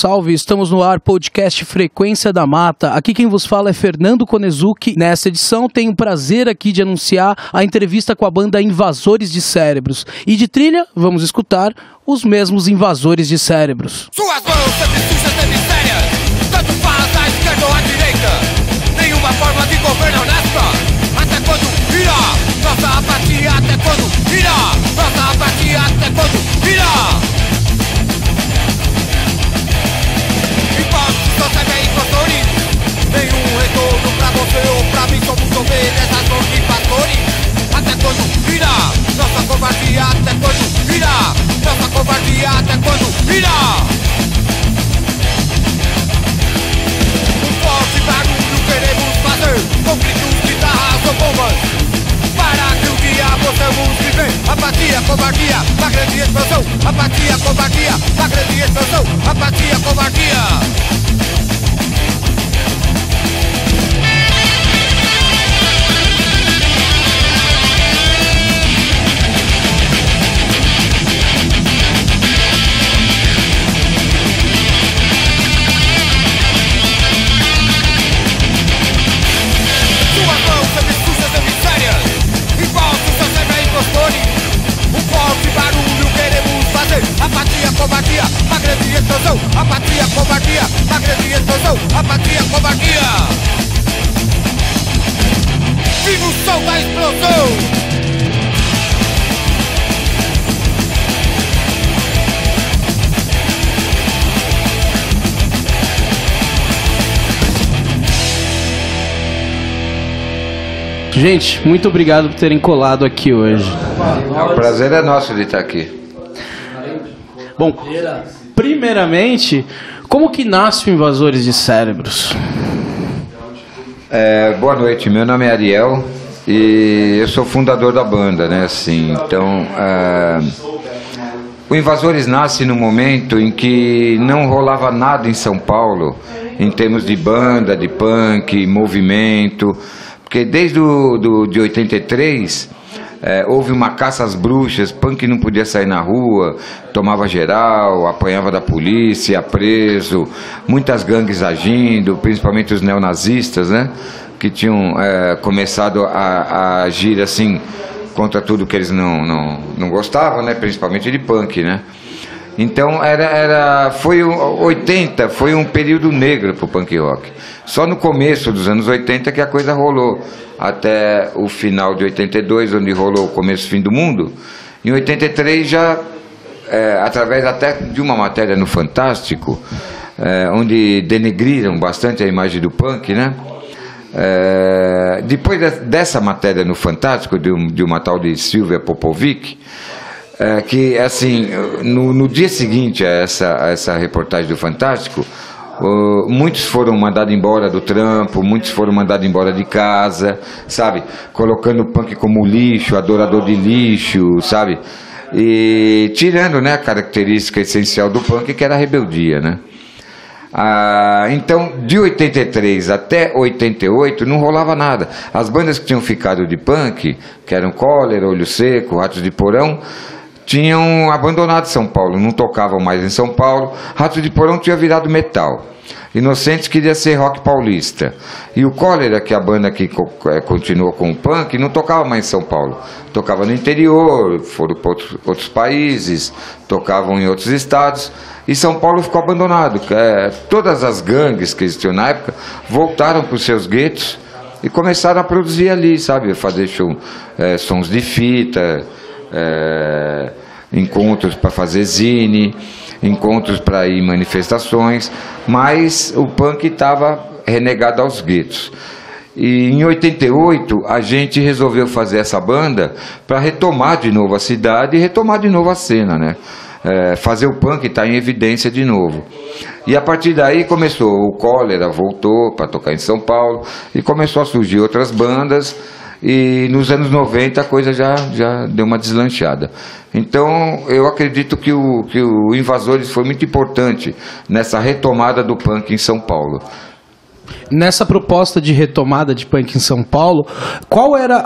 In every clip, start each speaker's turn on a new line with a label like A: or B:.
A: salve! Estamos no ar, podcast Frequência da Mata. Aqui quem vos fala é Fernando Konezuki. Nessa edição tenho o prazer aqui de anunciar a entrevista com a banda Invasores de Cérebros. E de trilha, vamos escutar os mesmos Invasores de Cérebros.
B: Suas mãos sempre sujas de misérias, tanto faz à esquerda ou à direita. Nenhuma forma de governo honesta. Até quando irá nossa apatia? Até quando irá nossa apatia? Até quando irá? Impostos só servem impostores. Nenhum retorno pra você ou pra mim. Somos ovelhas das mãos de pastores. Até quando irá nossa covardia? Até quando irá nossa covardia? Até quando irá? Um forte barulho queremos fazer, com gritos, guitarras ou bombas, para que um dia possamos viver. Apatia, covardia, uma grande explosão. Apatia, covardia, uma grande explosão. Apatia, covardia. Apatia, covardia, uma grande explosão. Apatia, covardia, uma grande explosão. Apatia, covardia. Viva o som da explosão!
A: Gente, muito obrigado por terem colado aqui hoje.
C: O prazer é nosso de estar aqui.
A: Bom, primeiramente, como que nasce o Invasores de Cérebros?
C: Boa noite, meu nome é Ariel e eu sou fundador da banda, né? Assim, então, o Invasores nasce no momento em que não rolava nada em São Paulo, em termos de banda, de punk, movimento, porque desde de 83... houve uma caça às bruxas, punk não podia sair na rua, tomava geral, apanhava da polícia, ia preso, muitas gangues agindo, principalmente os neonazistas, né, que tinham começado a agir assim contra tudo que eles não gostavam, né, principalmente de punk, né. Então foi 80, foi um período negro para o punk rock. Só no começo dos anos 80 que a coisa rolou, até o final de 82, onde rolou o começo e fim do mundo. Em 83 já, através até de uma matéria no Fantástico, onde denegriram bastante a imagem do punk, né? Depois dessa matéria no Fantástico, de uma tal de Silvia Popovic, que assim, no dia seguinte a essa reportagem do Fantástico, muitos foram mandados embora do trampo, muitos foram mandados embora de casa, sabe, colocando o punk como lixo, adorador de lixo, sabe, e tirando, né, a característica essencial do punk, que era a rebeldia, né. Então, de 83 até 88 não rolava nada. As bandas que tinham ficado de punk, que eram Cólera, Olho Seco, Ratos de Porão, tinham abandonado São Paulo, não tocavam mais em São Paulo. Ratos de Porão tinha virado metal. Inocentes queria ser rock paulista. E o Cólera, que é a banda que continuou com o punk, não tocava mais em São Paulo. Tocava no interior, foram para outros países, tocavam em outros estados. E São Paulo ficou abandonado. Todas as gangues que existiam na época voltaram para os seus guetos e começaram a produzir ali, sabe? Fazer sons de fita, encontros para fazer zine, encontros para ir em manifestações, mas o punk estava renegado aos guetos. E em 88 a gente resolveu fazer essa banda para retomar de novo a cidade e retomar de novo a cena, né? Fazer o punk estar em evidência de novo. E a partir daí começou, o Cólera voltou para tocar em São Paulo e começou a surgir outras bandas. E nos anos 90 a coisa já deu uma deslanchada. Então eu acredito que o Invasores foi muito importante nessa retomada do punk em São Paulo.
A: Nessa proposta de retomada de punk em São Paulo, qual era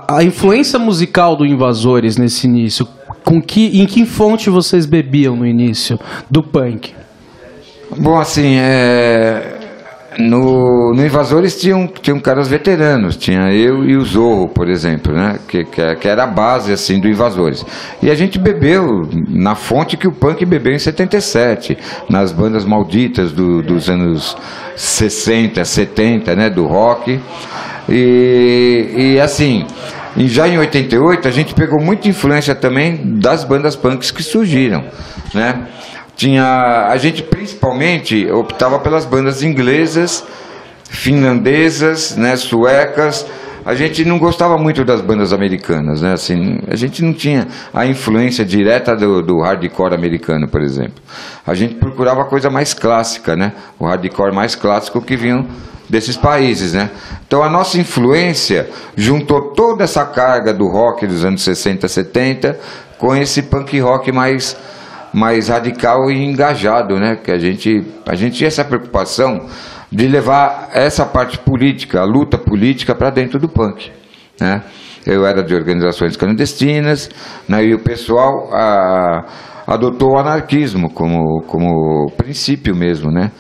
A: a influência musical do Invasores nesse início? Em que fonte vocês bebiam no início do punk?
C: Bom, assim, no Invasores tinham caras veteranos, tinha eu e o Zorro, por exemplo, né? Que era a base assim, do Invasores. E a gente bebeu na fonte que o punk bebeu em 77, nas bandas malditas dos anos 60, 70, né? Do rock. E assim, já em 88 a gente pegou muita influência também das bandas punks que surgiram, né? A gente principalmente optava pelas bandas inglesas, finlandesas, né, suecas. A gente não gostava muito das bandas americanas, né? Assim, a gente não tinha a influência direta do hardcore americano, por exemplo. A gente procurava coisa mais clássica, né? O hardcore mais clássico que vinham desses países, né? Então a nossa influência juntou toda essa carga do rock dos anos 60, 70 com esse punk rock mais radical e engajado, né? Que a gente tinha essa preocupação de levar essa parte política, a luta política, para dentro do punk, né? Eu era de organizações clandestinas, né? E o pessoal adotou o anarquismo como princípio mesmo, né?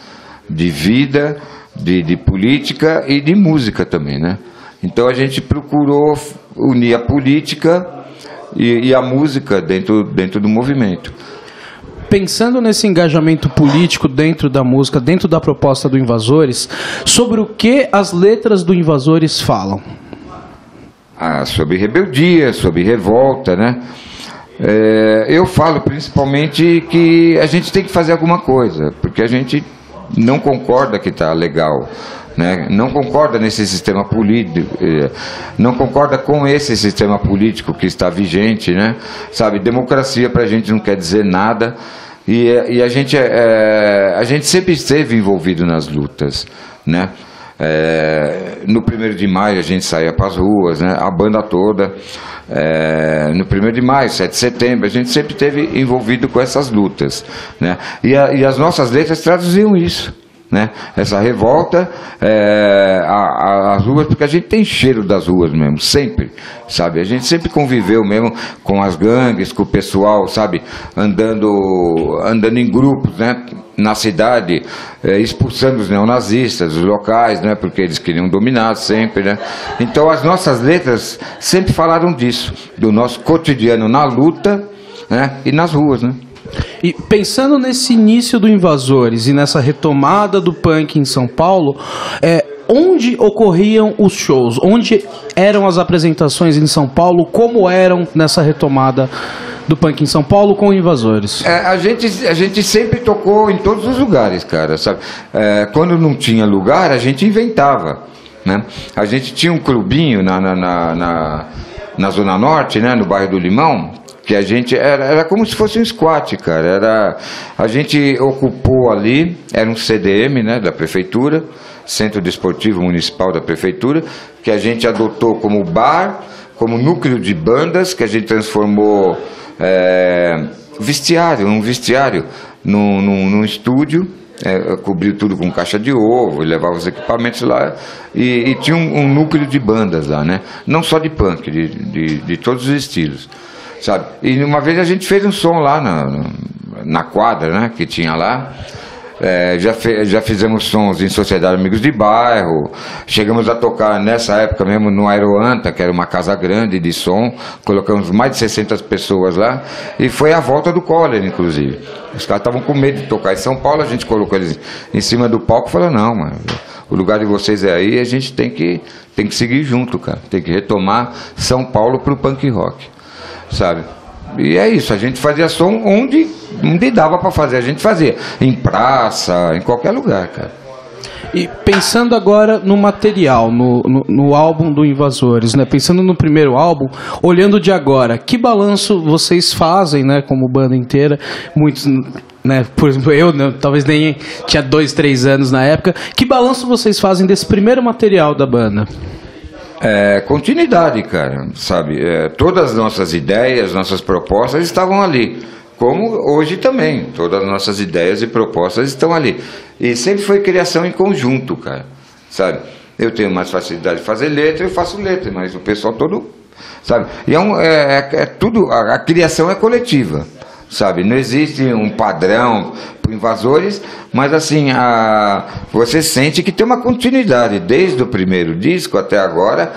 C: De vida, de política e de música também, né? Então a gente procurou unir a política e a música dentro do movimento.
A: Pensando nesse engajamento político dentro da música, dentro da proposta do Invasores, sobre o que as letras do Invasores falam?
C: Sobre rebeldia, sobre revolta, né? Eu falo principalmente que a gente tem que fazer alguma coisa, porque a gente não concorda que está legal, né? Não concorda nesse sistema político, não concorda com esse sistema político que está vigente, né? Sabe, democracia para a gente não quer dizer nada, e a gente sempre esteve envolvido nas lutas, né? No 1º de maio a gente saía para as ruas, né? A banda toda. No 1º de maio, 7 de setembro, a gente sempre esteve envolvido com essas lutas, né? E as nossas letras traduziam isso, né? Essa revolta, as ruas, porque a gente tem cheiro das ruas mesmo, sempre, sabe? A gente sempre conviveu mesmo com as gangues, com o pessoal, sabe? Andando em grupos, né? Na cidade, expulsando os neonazistas, os locais, né? Porque eles queriam dominar sempre, né? Então as nossas letras sempre falaram disso, do nosso cotidiano na luta, né? E nas ruas, né?
A: E pensando nesse início do Invasores e nessa retomada do punk em São Paulo, onde ocorriam os shows? Onde eram as apresentações em São Paulo? Como eram nessa retomada do punk em São Paulo com Invasores?
C: A gente sempre tocou em todos os lugares, cara, sabe? Quando não tinha lugar, a gente inventava, né? A gente tinha um clubinho na Zona Norte, né? No bairro do Limão, que a gente era como se fosse um squat, cara. A gente ocupou ali, era um CDM, né, da prefeitura, Centro Desportivo Municipal da prefeitura, que a gente adotou como bar, como núcleo de bandas, que a gente transformou um vestiário num estúdio, cobriu tudo com caixa de ovo, levava os equipamentos lá e tinha um núcleo de bandas lá, né? Não só de punk, de todos os estilos, sabe? E uma vez a gente fez um som lá na quadra, né, que tinha lá. Já fizemos sons em Sociedade Amigos de Bairro, chegamos a tocar nessa época mesmo no Aeroanta, que era uma casa grande de som, colocamos mais de 600 pessoas lá, e foi a volta do Collor, inclusive. Os caras estavam com medo de tocar em São Paulo, a gente colocou eles em cima do palco e falou: não, mano, o lugar de vocês é aí, a gente tem que seguir junto, cara, tem que retomar São Paulo pro punk rock, sabe? E é isso, a gente fazia som onde dava para fazer, a gente fazia em praça, em qualquer lugar, cara.
A: E pensando agora no material, no álbum do Invasores, né? Pensando no primeiro álbum, olhando de agora, que balanço vocês fazem, né, como banda inteira? Muitos, né, por exemplo, eu, né, talvez nem tinha 2, 3 anos na época. Que balanço vocês fazem desse primeiro material da banda?
C: Continuidade, cara, sabe? Todas as nossas ideias, nossas propostas estavam ali, como hoje também, todas as nossas ideias e propostas estão ali, e sempre foi criação em conjunto, cara, sabe? Eu tenho mais facilidade de fazer letra, eu faço letra, mas o pessoal todo, sabe? E tudo, a criação é coletiva, sabe? Não existe um padrão para Invasores, mas assim, você sente que tem uma continuidade, desde o primeiro disco até agora,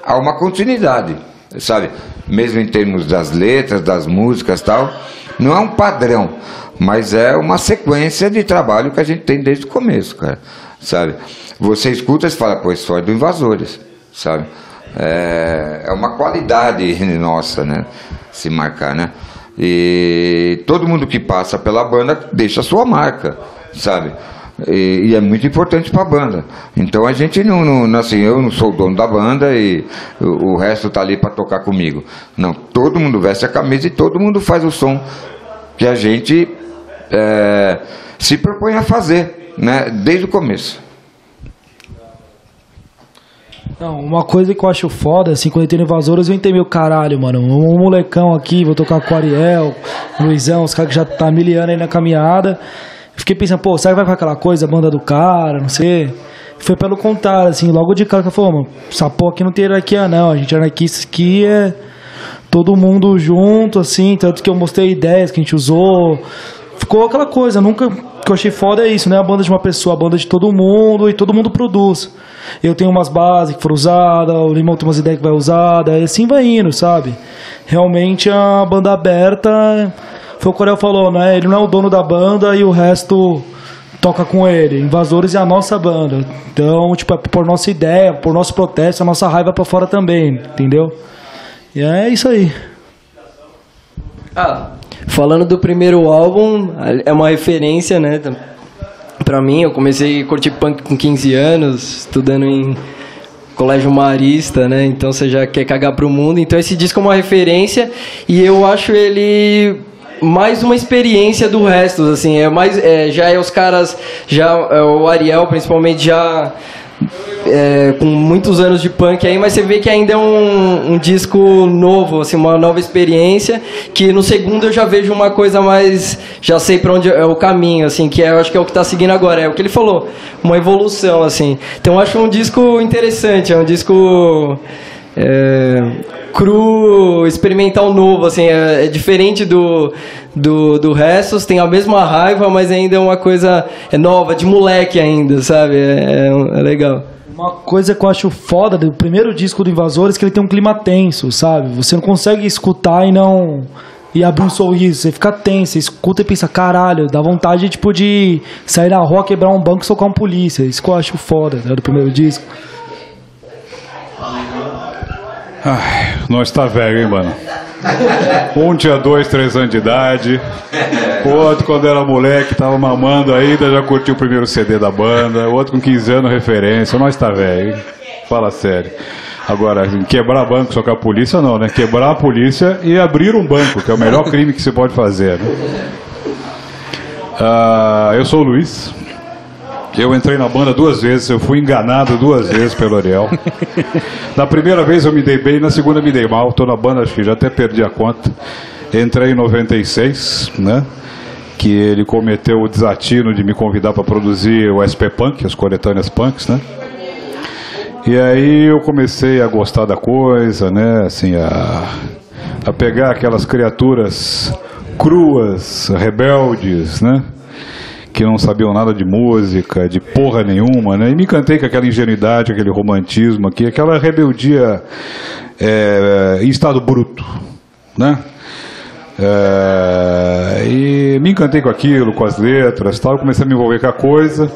C: há uma continuidade, sabe? Mesmo em termos das letras, das músicas e tal, não é um padrão, mas é uma sequência de trabalho que a gente tem desde o começo, cara, sabe? Você escuta e fala, pô, isso é do Invasores, sabe? É uma qualidade nossa, né? Se marcar, né? E todo mundo que passa pela banda deixa a sua marca, sabe? E é muito importante para a banda. Então a gente não, assim, eu não sou o dono da banda e o resto tá ali para tocar comigo. Não, todo mundo veste a camisa e todo mundo faz o som que a gente se propõe a fazer, né? Desde o começo.
D: Não, uma coisa que eu acho foda, assim, quando eu entrei no Invasores, eu entrei meu caralho, mano. Um molecão aqui, vou tocar com o Ariel, o Luizão, os caras que já tá miliano aí na caminhada. Eu fiquei pensando, pô, será que vai ficar aquela coisa, a banda do cara, não sei. Foi pelo contrário, assim, logo de cara que eu falei, mano, essa porra aqui não tem hierarquia não, a gente anarquista aqui é todo mundo junto, assim, tanto que eu mostrei ideias que a gente usou. Ficou aquela coisa, nunca, o que eu achei foda é isso, né? A banda de uma pessoa, a banda de todo mundo e todo mundo produz. Eu tenho umas bases que foram usadas, o Limão tem umas ideias que vai usar, e assim vai indo, sabe? Realmente a banda aberta, foi o que o Ariel falou, né? Ele não é o dono da banda e o resto toca com ele. Invasores é a nossa banda. Então, tipo, é por nossa ideia, por nosso protesto, a nossa raiva pra fora também, entendeu? E é isso aí.
E: Falando do primeiro álbum, é uma referência, né? Pra mim, eu comecei a curtir punk com 15 anos, estudando em colégio marista, né? Então você já quer cagar pro mundo. Então esse disco é uma referência e eu acho ele mais uma experiência do resto, assim. Já é os caras, o Ariel principalmente já com muitos anos de punk aí, mas você vê que ainda é um disco novo, assim, uma nova experiência, que no segundo eu já vejo uma coisa mais, já sei pra onde é o caminho, assim, que eu acho que é o que tá seguindo agora, é o que ele falou, uma evolução, assim. Então eu acho um disco interessante, é um disco cru, experimental novo, assim, é diferente do Restos, tem a mesma raiva, mas ainda é uma coisa nova, de moleque ainda, sabe? É legal.
D: Uma coisa que eu acho foda do primeiro disco do Invasores é que ele tem um clima tenso, sabe? Você não consegue escutar e abrir um sorriso, você fica tenso, você escuta e pensa, caralho, dá vontade tipo, de sair na rua, quebrar um banco e socar um polícia. Isso que eu acho foda, né, do primeiro disco.
F: Ai, nós tá velho, hein, mano? Um tinha 2, 3 anos de idade, o outro, quando era moleque, tava mamando ainda, já curtiu o primeiro CD da banda, o outro com 15 anos, referência. Nós tá velho, hein? Fala sério. Agora, quebrar banco, socar a polícia, não, né? Quebrar a polícia e abrir um banco, que é o melhor crime que se pode fazer, né? Eu sou o Luiz. Eu entrei na banda 2 vezes, eu fui enganado 2 vezes pelo Ariel. Na primeira vez eu me dei bem, na segunda me dei mal. Estou na banda, acho que já até perdi a conta. Entrei em 96, né? Que ele cometeu o desatino de me convidar para produzir o SP Punk, as coletâneas punks, né? E aí eu comecei a gostar da coisa, né? Assim, a pegar aquelas criaturas cruas, rebeldes, né? Que não sabiam nada de música, de porra nenhuma, né? E me encantei com aquela ingenuidade, aquele romantismo aqui, aquela rebeldia em estado bruto, né? E me encantei com aquilo, com as letras e tal, comecei a me envolver com a coisa.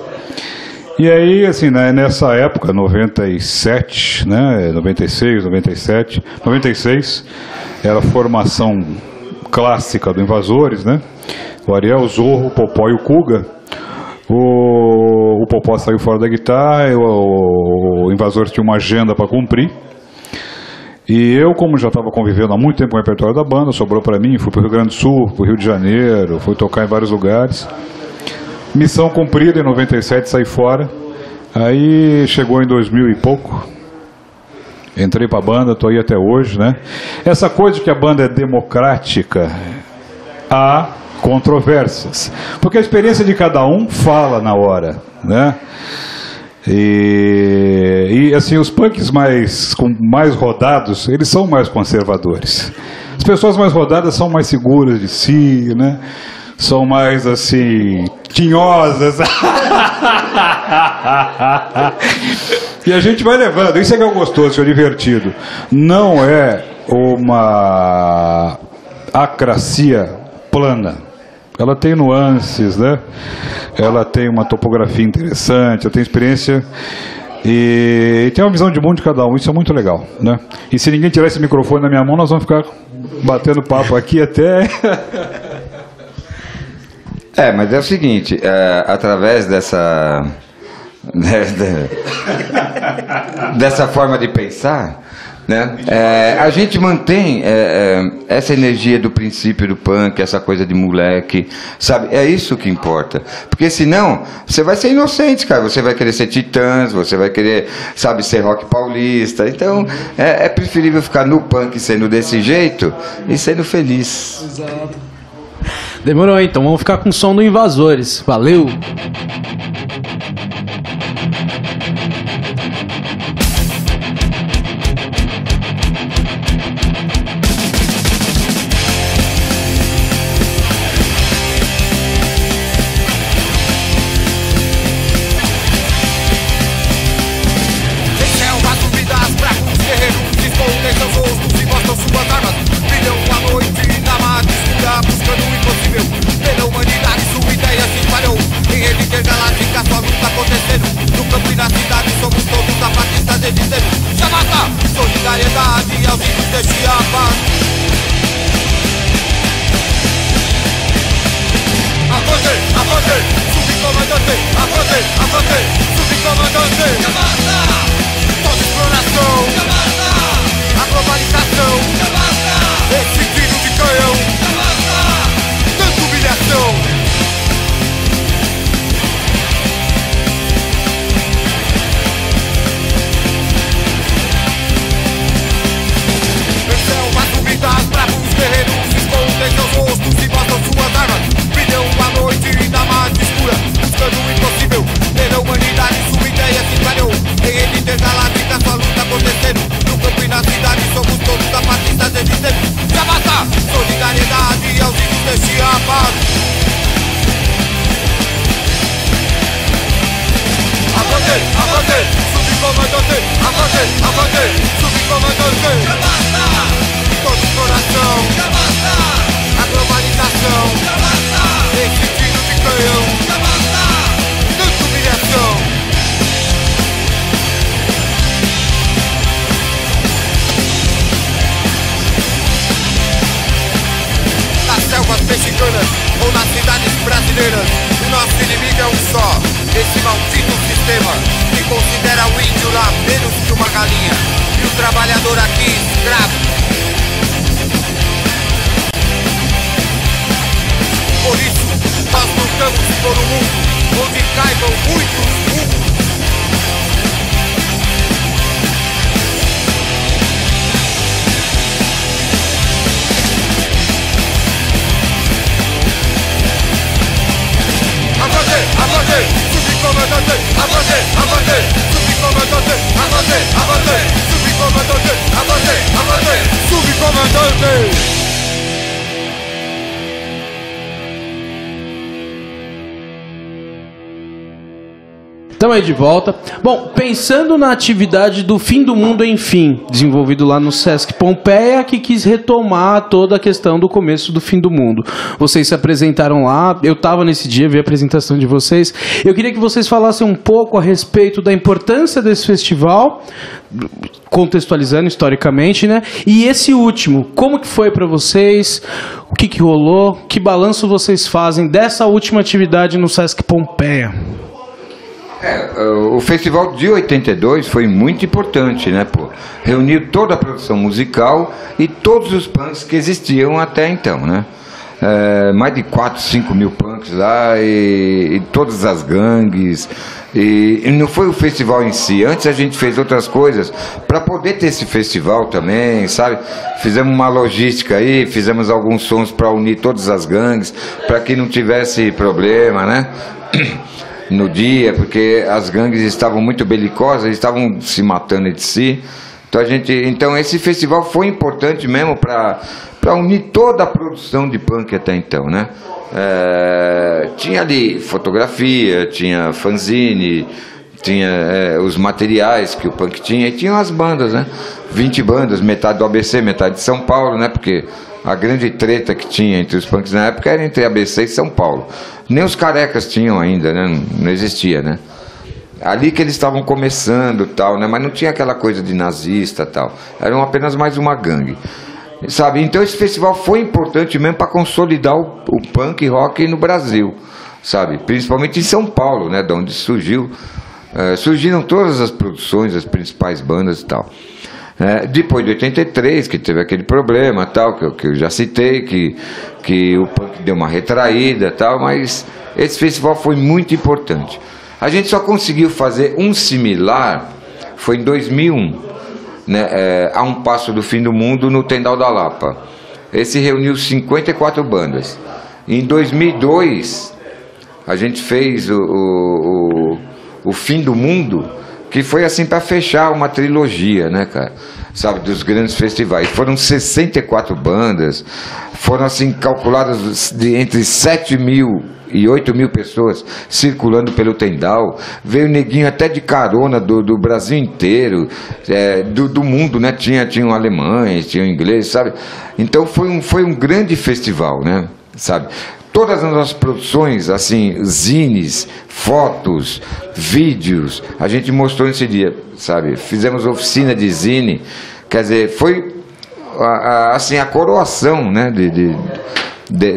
F: E aí, assim, né, nessa época, 97, né, 96, 97, 96, era a formação clássica do Invasores, né? O Ariel, o Zorro, o Popó e o Kuga. O Popó saiu fora da guitarra, o Invasores tinha uma agenda para cumprir. E eu, como já estava convivendo há muito tempo com o repertório da banda, sobrou para mim, fui para o Rio Grande do Sul, para o Rio de Janeiro, fui tocar em vários lugares. Missão cumprida, em 97 saí fora. Aí chegou em 2000 e pouco. Entrei para a banda, estou aí até hoje, né? Essa coisa de que a banda é democrática, há controvérsias, porque a experiência de cada um fala na hora, né? E assim, os punks mais rodados, eles são mais conservadores. As pessoas mais rodadas são mais seguras de si, né? São mais, assim, tinhosas. E a gente vai levando. Isso é que é gostoso, isso é divertido. Não é uma acracia plana. Ela tem nuances, né? Ela tem uma topografia interessante, ela tem experiência e tem uma visão de mundo de cada um. Isso é muito legal, né? E se ninguém tirar esse microfone na minha mão, nós vamos ficar batendo papo aqui até...
C: Mas é o seguinte, através dessa forma de pensar, né, a gente mantém essa energia do princípio do punk, essa coisa de moleque, sabe? É isso que importa. Porque senão, você vai ser inocente, cara. Você vai querer ser Titãs, você vai querer, sabe, ser rock paulista. Então, é preferível ficar no punk sendo desse jeito e sendo feliz.
A: Exato. Demorou, então. Vamos ficar com o som do Invasores. Valeu!
B: Solidariedade aos índios deste Chiapas. Avante, subcomandante. Avante, subcomandante. Toda exploração, a globalização, esse tiro de canhão, tanta humilhação. Das bravos guerreiros escondem seus rostos e mostram suas armas. Brilham a noite na mata escura, buscando o impossível. Pela humanidade sua ideia se espalhou. Em rede intergaláctica sua luta acontecendo. No campo e na cidade somos todos zapatistas desde sempre. Já basta! Solidariedade aos índios deste Chiapas. Avante, subcomandante. Avante, subcomandante. Já basta! Todo coração, a globalização, esse tiro de canhão, tanta humilhação. Nas selvas mexicanas ou nas cidades brasileiras, o nosso inimigo é um só, esse maldito sistema que considera o índio lá menos que uma galinha e o trabalhador aqui escravo. Por isso, nós lutamos por um mundo onde caibam muitos mundos. Avante, subcomandante. Avante, subcomandante. Avante, subcomandante.
A: Estamos aí de volta. Bom, pensando na atividade do Fim do Mundo, enfim, desenvolvido lá no Sesc Pompeia, que quis retomar toda a questão do começo do Fim do Mundo. Vocês se apresentaram lá, eu estava nesse dia, vi a apresentação de vocês. Eu queria que vocês falassem um pouco a respeito da importância desse festival, contextualizando historicamente, né? E esse último, como que foi para vocês? O que rolou? Que balanço vocês fazem dessa última atividade no Sesc Pompeia?
C: O festival de 82 foi muito importante, né, pô? Reuniu toda a produção musical e todos os punks que existiam até então, né? Mais de 4, 5 mil punks lá e todas as gangues. E não foi o festival em si. Antes a gente fez outras coisas para poder ter esse festival também, sabe? Fizemos uma logística aí, fizemos alguns sons para unir todas as gangues, para que não tivesse problema, né? No dia, porque as gangues estavam muito belicosas, estavam se matando entre si. Então esse festival foi importante mesmo para para unir toda a produção de punk até então, né? Tinha ali fotografia, tinha fanzine, tinha os materiais que o punk tinha, e tinha as bandas, né? 20 bandas, metade do ABC, metade de São Paulo, né? Porque a grande treta que tinha entre os punks na época era entre ABC e São Paulo. Nem os carecas tinham ainda, né? Não existia, né? Ali que eles estavam começando, tal, né? Mas não tinha aquela coisa de nazista, tal. Eram apenas mais uma gangue, sabe? Então esse festival foi importante mesmo para consolidar o punk rock no Brasil, sabe? Principalmente em São Paulo, né? De onde surgiram todas as produções, as principais bandas e tal. Depois de 83, que teve aquele problema, tal, que eu já citei, que o punk deu uma retraída, tal, mas esse festival foi muito importante. A gente só conseguiu fazer um similar, foi em 2001, né, A Um Passo do Fim do Mundo, no Tendal da Lapa. Esse reuniu 54 bandas. Em 2002, a gente fez o Fim do Mundo, que foi assim para fechar uma trilogia, né, cara? Sabe, dos grandes festivais. Foram 64 bandas, foram assim calculadas de entre 7 mil e 8 mil pessoas circulando pelo Tendal. Veio neguinho até de carona do Brasil inteiro, do mundo, né? Tinham alemães, tinham ingleses, sabe? Então foi um grande festival, né? Sabe? Todas as nossas produções, assim, zines, fotos, vídeos, a gente mostrou nesse dia, sabe? Fizemos oficina de zine, quer dizer, foi assim, a coroação, né,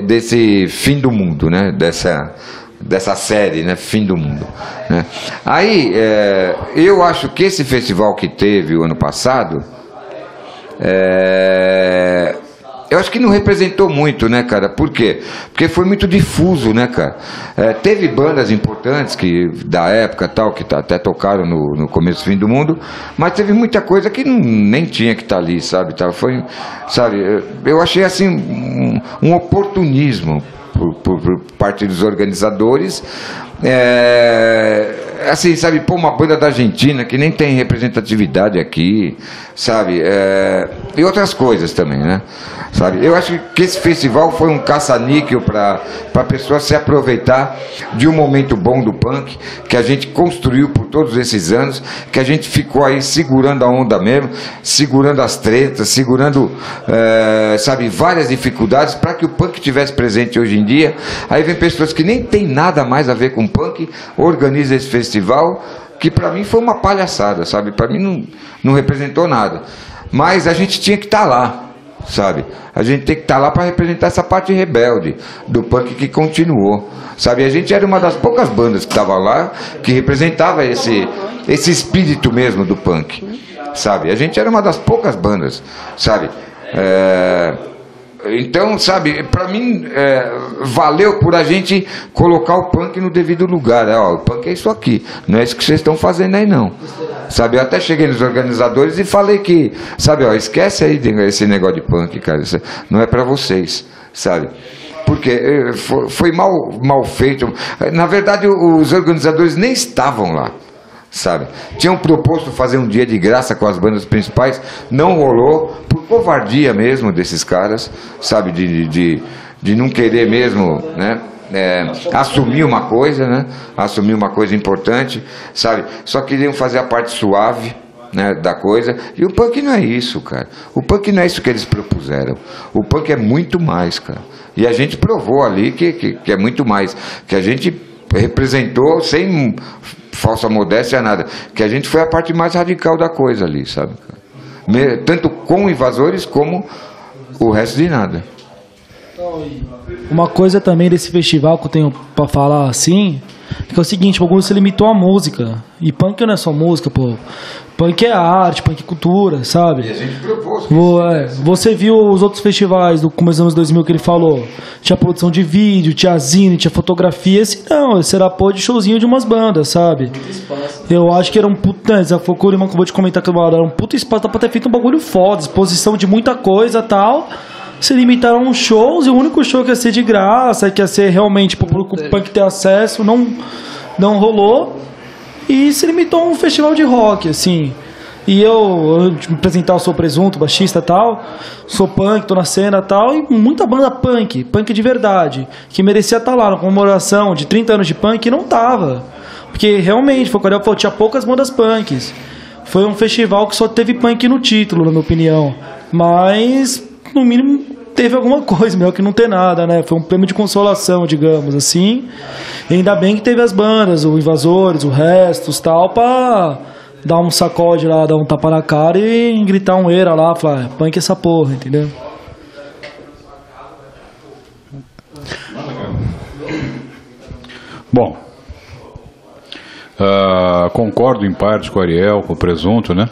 C: desse fim do mundo, né? Dessa série, né? Fim do Mundo, né? Aí, eu acho que esse festival que teve o ano passado, eu acho que não representou muito, né, cara? Por quê? Porque foi muito difuso, né, cara? Teve bandas importantes da época tal, que até tocaram no começo do Fim do Mundo, mas teve muita coisa que nem tinha que estar ali, sabe? Foi, sabe? Eu achei assim um oportunismo por parte dos organizadores. Assim, sabe, pôr uma banda da Argentina que nem tem representatividade aqui, sabe, e outras coisas também, né, sabe. Eu acho que esse festival foi um caça-níquel para a pessoa se aproveitar de um momento bom do punk, que a gente construiu por todos esses anos, que a gente ficou aí segurando a onda mesmo, segurando as tretas, segurando, sabe, várias dificuldades para que o punk tivesse presente hoje em dia. Aí vem pessoas que nem tem nada mais a ver com punk, organiza esse festival, que para mim foi uma palhaçada, sabe? Para mim não representou nada. Mas a gente tinha que estar lá, sabe? A gente tem que estar lá para representar essa parte rebelde do punk que continuou, sabe? A gente era uma das poucas bandas que estava lá, que representava esse espírito mesmo do punk, sabe? A gente era uma das poucas bandas, sabe? Então, sabe, para mim valeu por a gente colocar o punk no devido lugar. O punk é isso aqui, não é isso que vocês estão fazendo aí não, sabe. Eu até cheguei nos organizadores e falei que, sabe, esquece aí esse negócio de punk, cara, isso não é para vocês, sabe. Porque foi mal feito. Na verdade, os organizadores nem estavam lá, sabe. Tinham proposto fazer um dia de graça com as bandas principais, não rolou, por covardia mesmo desses caras, sabe, de não querer mesmo, né, assumir uma coisa, né, assumir uma coisa importante, sabe. Só queriam fazer a parte suave, né, da coisa. E o punk não é isso, cara. O punk não é isso que eles propuseram. O punk é muito mais, cara. E a gente provou ali que é muito mais, que a gente representou sem falsa modéstia, nada, que a gente foi a parte mais radical da coisa ali, sabe? Tanto com Invasores como o resto de nada.
D: Uma coisa também desse festival que eu tenho pra falar assim, é o seguinte, o bagulho se limitou à música. E punk não é só música, pô. Punk é arte, punk é cultura, sabe?
C: E a gente propôs.
D: Você viu os outros festivais do começo dos anos 2000 que ele falou? Tinha produção de vídeo, tinha zine, tinha fotografia. Esse não, esse era pô de showzinho de umas bandas, sabe? Eu acho que era um puta. Foi o que o Limão acabou de comentar que era um puta espaço pra ter feito um bagulho foda, exposição de muita coisa e tal. Se limitaram a uns shows e o único show que ia ser de graça, que ia ser realmente pro punk ter acesso, não rolou. E se limitou a um festival de rock, assim. E eu me apresentar, eu sou Presunto, baixista e tal, sou punk, tô na cena e tal, e muita banda punk de verdade, que merecia estar lá na comemoração de 30 anos de punk e não tava. Porque realmente, foi quando eu falei, tinha poucas bandas punks. Foi um festival que só teve punk no título, na minha opinião. Mas, no mínimo, teve alguma coisa, melhor que não ter nada, né? Foi um prêmio de consolação, digamos assim. E ainda bem que teve as bandas, o Invasores, o Restos, tal, pra dar um sacode lá, dar um tapa na cara e gritar um eira lá, falar, punk essa porra, entendeu?
F: Bom, concordo em parte com o Ariel, com o Presunto, né?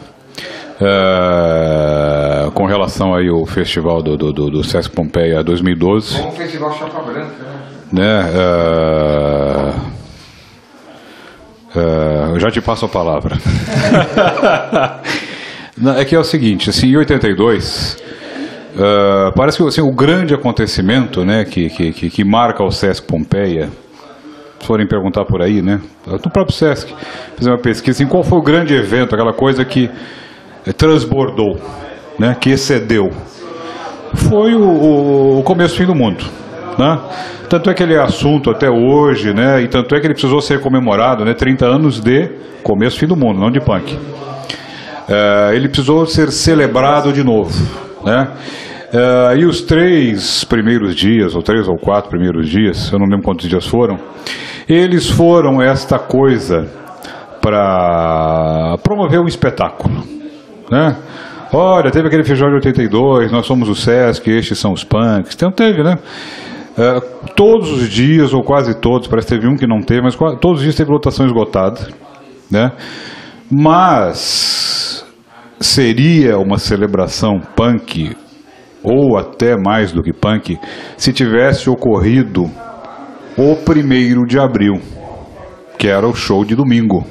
F: Com relação aí ao festival do Sesc Pompeia 2012.
C: Com o Festival Chapa Branca, né?
F: Eu já te passo a palavra. É que é o seguinte, assim, em 82, parece que assim, o grande acontecimento, né, que marca o Sesc Pompeia, se forem perguntar por aí, né, no próprio Sesc, fazer uma pesquisa, assim, qual foi o grande evento, aquela coisa que transbordou, né, que excedeu, foi o começo do fim do mundo, né? Tanto é que ele é assunto até hoje, né? E tanto é que ele precisou ser comemorado, né? 30 anos de começo do fim do mundo, não de punk. Ele precisou ser celebrado de novo, né? E os 3 primeiros dias, ou 3 ou 4 primeiros dias, eu não lembro quantos dias foram, eles foram esta coisa para promover um espetáculo, né? Olha, teve aquele festival de 82, nós somos o Sesc, estes são os punks. Então teve, né? Todos os dias, ou quase todos, parece que teve um que não teve, mas todos os dias teve lotação esgotada, né? Mas seria uma celebração punk, ou até mais do que punk, se tivesse ocorrido o 1º de abril, que era o show de domingo,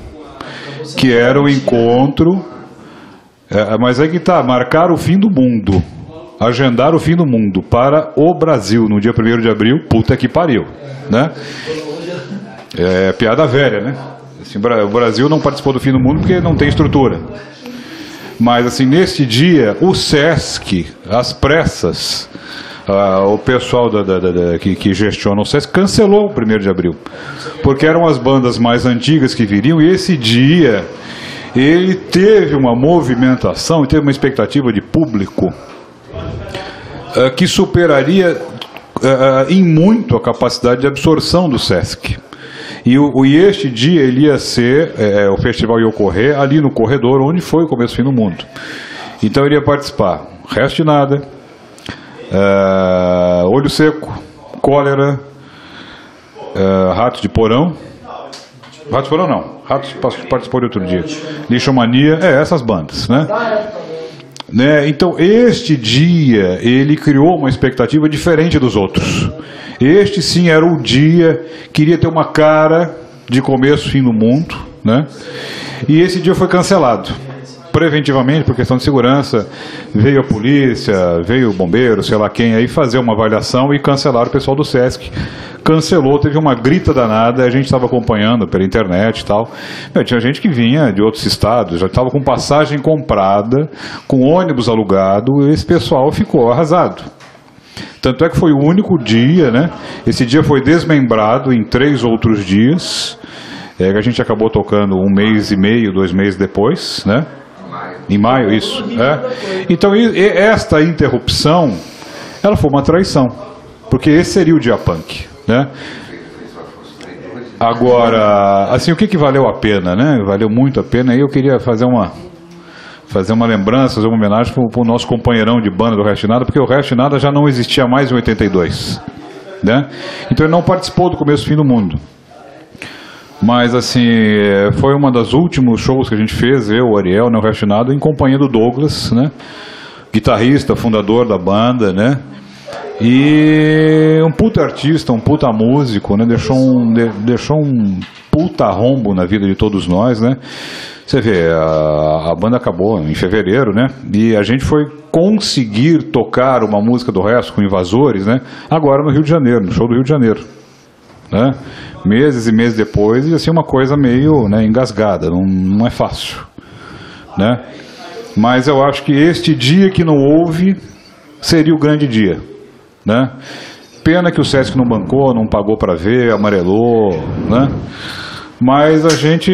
F: que era o encontro, mas aí que tá, marcar o fim do mundo, agendar o fim do mundo para o Brasil no dia 1º de abril, puta que pariu, né? É piada velha, né? Assim, o Brasil não participou do fim do mundo porque não tem estrutura. Mas assim, nesse dia, o Sesc, às pressas, o pessoal que gestiona o Sesc cancelou o 1º de abril, porque eram as bandas mais antigas que viriam, e esse dia ele teve uma movimentação, teve uma expectativa de público que superaria em muito a capacidade de absorção do Sesc. E este dia ele ia ser, o festival ia ocorrer ali no corredor onde foi o começo do fim do mundo. Então ele ia participar Resto de Nada, Olho Seco, Cólera, Ratos de Porão. Ratos de Porão não, Ratos participou de outro dia. Lixomania, essas bandas, né? Então este dia ele criou uma expectativa diferente dos outros. Este sim era o dia, queria ter uma cara de começo, fim do mundo, né? E esse dia foi cancelado preventivamente por questão de segurança. Veio a polícia, veio o bombeiro, sei lá quem aí fazer uma avaliação e cancelaram o pessoal do Sesc. Cancelou, teve uma grita danada, a gente estava acompanhando pela internet e tal. Tinha gente que vinha de outros estados, já estava com passagem comprada, com ônibus alugado, e esse pessoal ficou arrasado. Tanto é que foi o único dia, né? Esse dia foi desmembrado em 3 outros dias, que a gente acabou tocando 1 mês e meio, 2 meses depois, né? Em maio, isso. Então, esta interrupção, ela foi uma traição, porque esse seria o dia punk, né? Agora, assim, o que valeu a pena, né? Valeu muito a pena. E eu queria fazer uma lembrança, fazer uma homenagem para o nosso companheirão de banda do Resto de Nada, porque o Resto de Nada já não existia mais em 82, né? Então ele não participou do começo do fim do mundo. Mas assim, foi uma das últimos shows que a gente fez, eu, o Ariel, no Resto de Nada, em companhia do Douglas, né? Guitarrista, fundador da banda, né? E um puta artista, um puta músico, né? Deixou um puta rombo na vida de todos nós, né? Você vê, a banda acabou em fevereiro, né? E a gente foi conseguir tocar uma música do Resto com Invasores, né? Agora no Rio de Janeiro, no show do Rio de Janeiro, né? Meses e meses depois, e assim uma coisa meio, né, engasgada, não é fácil, né? Mas eu acho que este dia que não houve seria o grande dia, né? Pena que o Sesc não bancou, não pagou para ver, amarelou, né? Mas a gente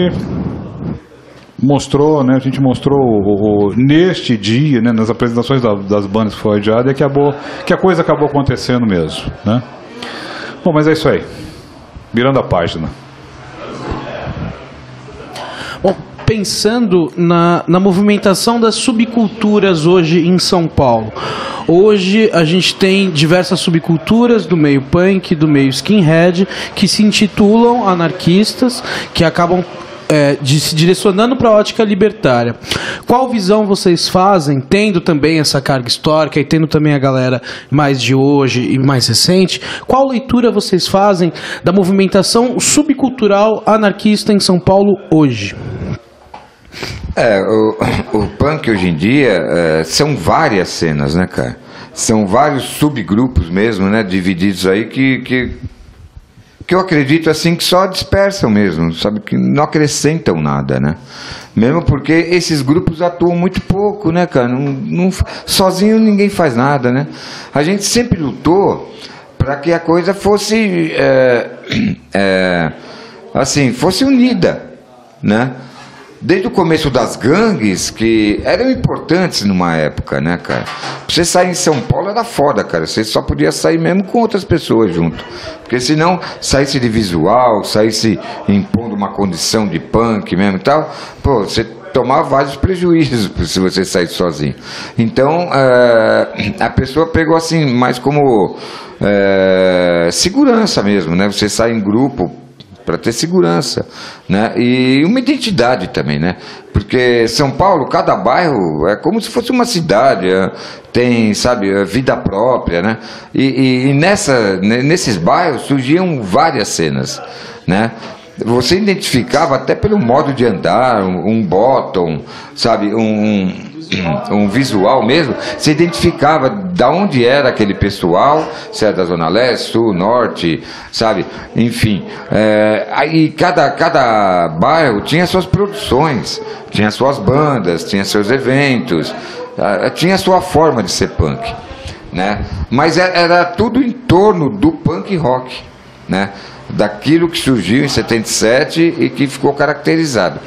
F: mostrou, né? A gente mostrou neste dia, né? Nas apresentações das bandas que foi adiada, que a coisa acabou acontecendo mesmo, né? Bom, mas é isso aí. Virando a página.
A: Bom, pensando na movimentação das subculturas hoje em São Paulo. Hoje a gente tem diversas subculturas do meio punk, do meio skinhead, que se intitulam anarquistas, que acabam se direcionando para a ótica libertária. Qual visão vocês fazem, tendo também essa carga histórica e tendo também a galera mais de hoje e mais recente, qual leitura vocês fazem da movimentação subcultural anarquista em São Paulo hoje?
C: O punk hoje em dia são várias cenas, né, cara? São vários subgrupos mesmo, né, divididos aí que eu acredito assim que só dispersam mesmo, sabe, que não acrescentam nada, né? Mesmo porque esses grupos atuam muito pouco, né, cara? Sozinho ninguém faz nada, né? A gente sempre lutou para que a coisa fosse assim, fosse unida, né? Desde o começo das gangues, que eram importantes numa época, né, cara? Pra você sair em São Paulo era foda, cara. Você só podia sair mesmo com outras pessoas junto. Porque senão, saísse de visual, saísse impondo uma condição de punk mesmo e tal, pô, você tomava vários prejuízos se você saísse sozinho. Então, a pessoa pegou assim, mais como segurança mesmo, né? Você sai em grupo para ter segurança, né? E uma identidade também, né? Porque São Paulo, cada bairro é como se fosse uma cidade, tem, sabe, vida própria, né? E nesses bairros surgiam várias cenas, né? Você identificava até pelo modo de andar, um bottom, sabe, um visual mesmo, você identificava da onde era aquele pessoal, se era da Zona Leste, Sul, Norte, sabe, enfim. Aí cada bairro tinha suas produções, tinha suas bandas, tinha seus eventos, tinha sua forma de ser punk, né? Mas era tudo em torno do punk rock, né? Daquilo que surgiu em 77 e que ficou caracterizado.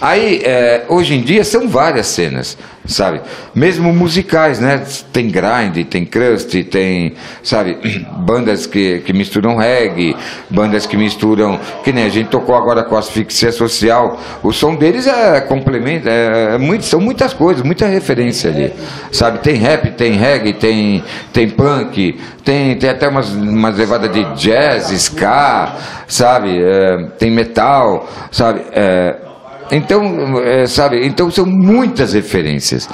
C: Aí, hoje em dia, são várias cenas, sabe? Mesmo musicais, né? Tem grind, tem crust, tem, sabe, bandas que misturam reggae, bandas que misturam, que nem a gente tocou agora com Asfixia Social. O som deles complemento, são muitas coisas, muita referência ali, sabe? Tem rap, tem reggae, tem punk, tem até umas levadas de jazz, ska, sabe? Tem metal, sabe? Então, então são muitas referências.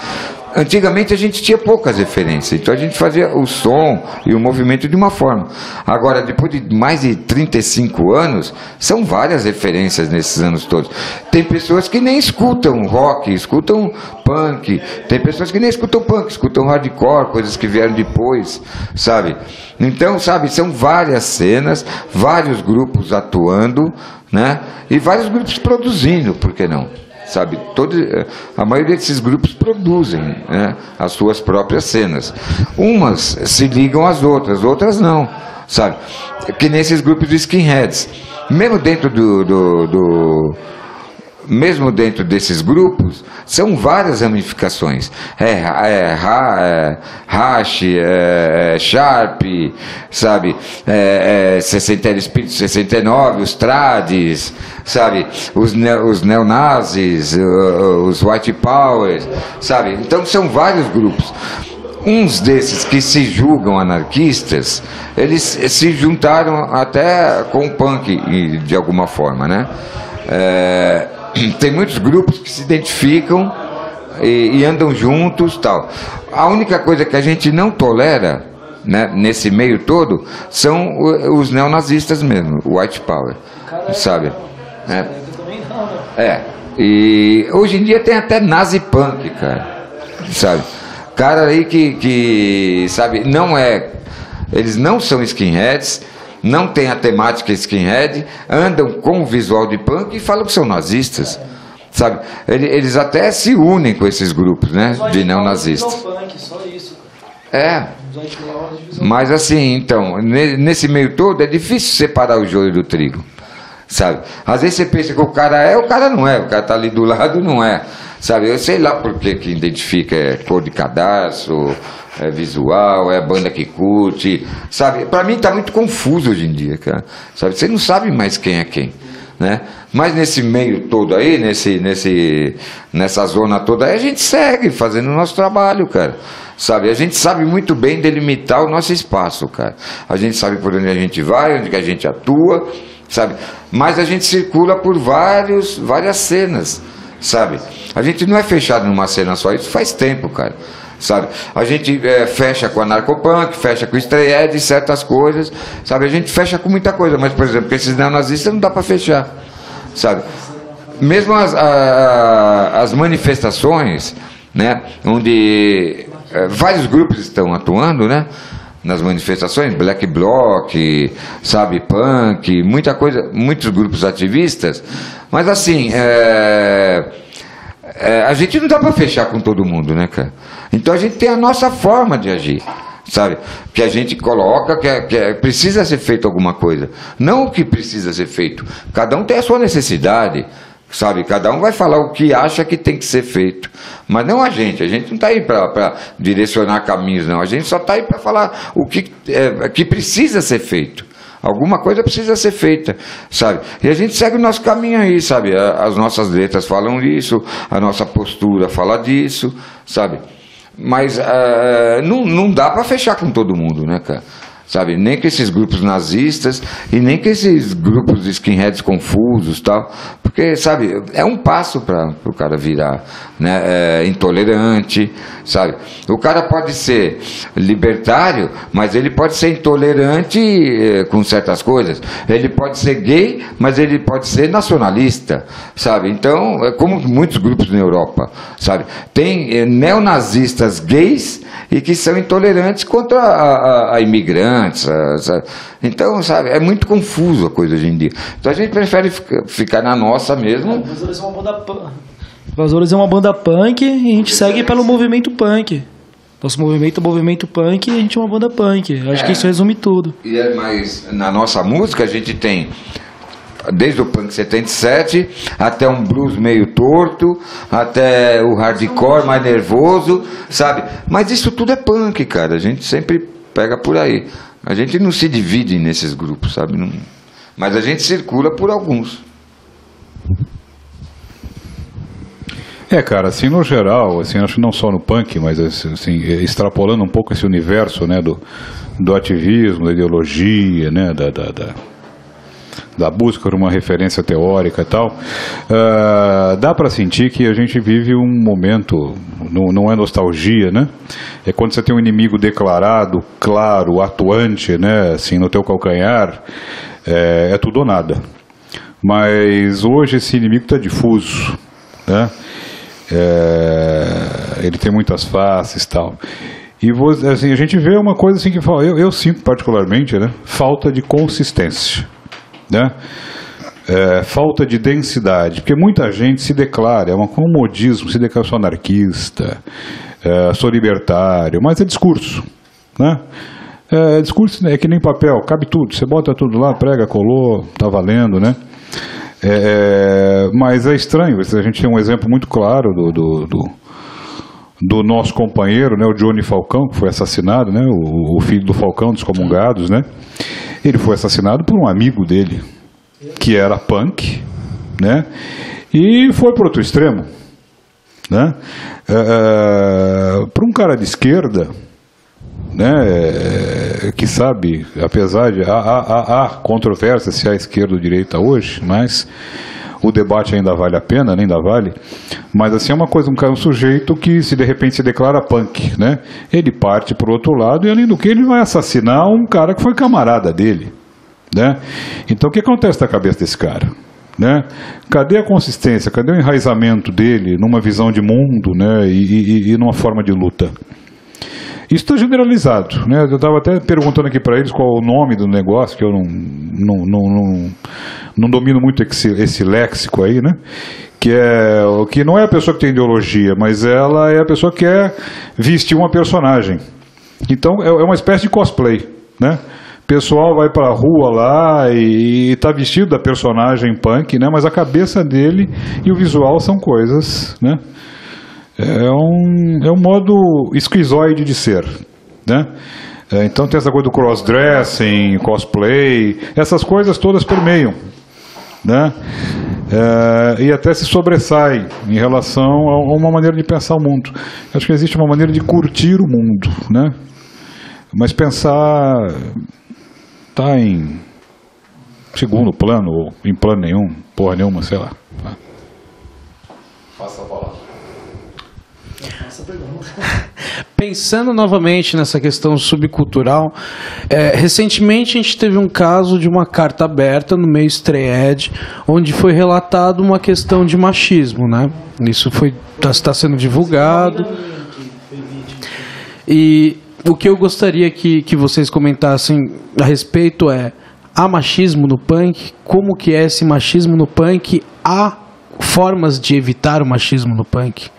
C: Antigamente a gente tinha poucas referências, então a gente fazia o som e o movimento de uma forma. Agora, depois de mais de 35 anos, são várias referências nesses anos todos. Tem pessoas que nem escutam rock, escutam punk. Tem pessoas que nem escutam punk, escutam hardcore, coisas que vieram depois, sabe? Então, sabe, são várias cenas, vários grupos atuando, né? E vários grupos produzindo, por que não? Sabe, a maioria desses grupos produzem, né, as suas próprias cenas. Umas se ligam às outras, outras não, sabe? Que nesses grupos de skinheads, mesmo dentro mesmo dentro desses grupos, são várias ramificações. Hash, Sharp, sabe? 60 Espírito 69, os Trades, sabe? Os neonazis, os White Power, sabe? Então são vários grupos. Uns desses que se julgam anarquistas, eles se juntaram até com o punk, de alguma forma, né? Tem muitos grupos que se identificam e andam juntos, tal. A única coisa que a gente não tolera, né, nesse meio todo são os neonazistas mesmo, o White Power, sabe? E hoje em dia tem até nazi punk, cara, sabe? Cara aí que sabe, eles não são skinheads, não tem a temática skinhead, andam com o visual de punk e falam que são nazistas, sabe? Eles até se unem com esses grupos, né, de neonazistas.
D: Só isso.
C: Mas assim, então, nesse meio todo é difícil separar o joio do trigo, sabe? Às vezes você pensa que o cara não é, o cara tá ali do lado, não é, sabe? Eu sei lá por que identifica, cor de cadarço, é visual, é a banda que curte, sabe? Pra mim tá muito confuso hoje em dia, cara, sabe? Você não sabe mais quem é quem, né? Mas nesse meio todo aí, nessa zona toda aí, a gente segue fazendo o nosso trabalho, cara. Sabe, a gente sabe muito bem delimitar o nosso espaço, cara. A gente sabe por onde a gente vai, onde que a gente atua, sabe? Mas a gente circula por várias cenas, sabe? A gente não é fechado numa cena só, isso faz tempo, cara. Sabe? A gente fecha com a narcopunk, fecha com o Stray, certas coisas, sabe? A gente fecha com muita coisa, mas, por exemplo, com esses neonazistas não dá para fechar, sabe? Mesmo as manifestações, né, onde vários grupos estão atuando, né, nas manifestações, Black Bloc, sabe, punk, muita coisa, muitos grupos ativistas, mas assim, a gente não dá para fechar com todo mundo, né, cara? Então a gente tem a nossa forma de agir, sabe? Que a gente coloca que precisa ser feito alguma coisa, não o que precisa ser feito, cada um tem a sua necessidade, sabe? Cada um vai falar o que acha que tem que ser feito, mas não a gente não está aí para direcionar caminhos, não, a gente só está aí para falar o que precisa ser feito, alguma coisa precisa ser feita, sabe? E a gente segue o nosso caminho aí, sabe? As nossas letras falam isso, a nossa postura fala disso, sabe? Mas não dá para fechar com todo mundo, né, cara? Sabe, nem com esses grupos nazistas e nem com esses grupos de skinheads confusos, tal, porque, sabe, é um passo para o cara virar, né, intolerante, sabe? O cara pode ser libertário, mas ele pode ser intolerante com certas coisas. Ele pode ser gay, mas ele pode ser nacionalista, sabe? Então, é como muitos grupos na Europa, sabe? Tem neonazistas gays e que são intolerantes contra a imigrantes, sabe? Então, sabe, é muito confuso a coisa hoje em dia. Então a gente prefere ficar na nossa mesmo.
D: Invasores é uma banda punk e a gente segue pelo movimento punk. Nosso movimento é o movimento punk e a gente é uma banda punk. Acho que isso resume tudo.
C: Mas na nossa música a gente tem desde o punk 77 até um blues meio torto, até o hardcore mais nervoso, sabe? Mas isso tudo é punk, cara. A gente sempre pega por aí. A gente não se divide nesses grupos, sabe? Não... Mas a gente circula por alguns.
F: Cara, assim, no geral, assim, acho que não só no punk, mas assim, extrapolando um pouco esse universo, né, do ativismo, da ideologia, né, da busca por uma referência teórica e tal, dá para sentir que a gente vive um momento, não é nostalgia, né? É quando você tem um inimigo declarado, claro, atuante, né, assim, no teu calcanhar, é tudo ou nada. Mas hoje esse inimigo está difuso, né? Ele tem muitas faces e tal. E assim, a gente vê uma coisa assim que eu sinto particularmente, né, falta de consistência, né? Falta de densidade, porque muita gente se declara, é um comodismo, se declara sou anarquista, sou libertário, mas é discurso, né? Discurso é que nem papel, cabe tudo, você bota tudo lá, prega, colou, tá valendo, né? Mas é estranho, a gente tem um exemplo muito claro do nosso companheiro, né, o Johnny Falcão, que foi assassinado, né, o filho do Falcão, dos Comungados, né? Ele foi assassinado por um amigo dele, que era punk, né? E foi para outro extremo, né? Para um cara de esquerda, né, que sabe, apesar de há controvérsia se há esquerda ou direita hoje, mas o debate ainda vale a pena, né, ainda vale, mas assim é uma coisa, um sujeito que se de repente se declara punk, né, ele parte para o outro lado e além do que ele vai assassinar um cara que foi camarada dele, né? Então o que acontece na cabeça desse cara, né? Cadê a consistência, cadê o enraizamento dele numa visão de mundo, né, e numa forma de luta? Isso está generalizado, né? Eu estava até perguntando aqui para eles qual o nome do negócio, que eu não domino muito esse léxico aí, né? Que não é a pessoa que tem ideologia, mas ela é a pessoa que quer vestir uma personagem. Então é uma espécie de cosplay, né? O pessoal vai para a rua lá e está vestido da personagem punk, né? Mas a cabeça dele e o visual são coisas, né? É um modo esquizoide de ser, né? Então tem essa coisa do crossdressing, cosplay, essas coisas todas permeiam, né? E até se sobressai em relação a uma maneira de pensar o mundo. Acho que existe uma maneira de curtir o mundo, né? Mas pensar tá em segundo plano ou em plano nenhum, porra nenhuma, sei lá.
C: Passa a palavra.
A: Pensando novamente nessa questão subcultural, recentemente a gente teve um caso de uma carta aberta no meio Strayed, onde foi relatado uma questão de machismo, né? Isso está sendo divulgado. E o que eu gostaria que vocês comentassem a respeito há machismo no punk? Como que é esse machismo no punk? Há formas de evitar o machismo no punk?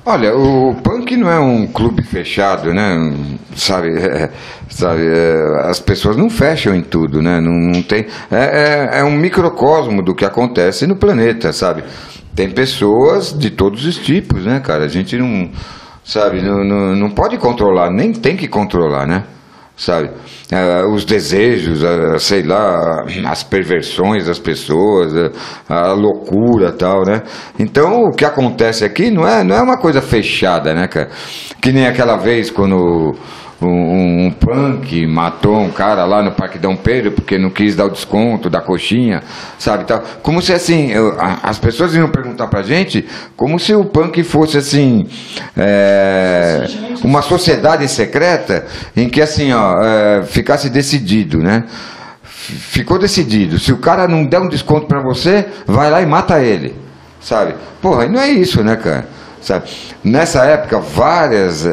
C: Olha, o punk não é um clube fechado, né? Sabe, as pessoas não fecham em tudo, né? Não tem, é um microcosmo do que acontece no planeta, sabe? Tem pessoas de todos os tipos, né, cara? A gente não, sabe, não pode controlar, nem tem que controlar, né? Sabe, os desejos, sei lá, as perversões das pessoas, a loucura e tal, né? Então o que acontece aqui não é uma coisa fechada, né, cara? Que nem aquela vez quando um punk matou um cara lá no Parque Dom Pedro porque não quis dar o desconto da coxinha, sabe, tal. Como se assim, as pessoas iam perguntar pra gente como se o punk fosse assim, uma sociedade secreta em que assim, ficasse decidido, né? Ficou decidido, se o cara não der um desconto pra você, vai lá e mata ele, sabe? Porra, e não é isso, né, cara? Sabe? Nessa época, várias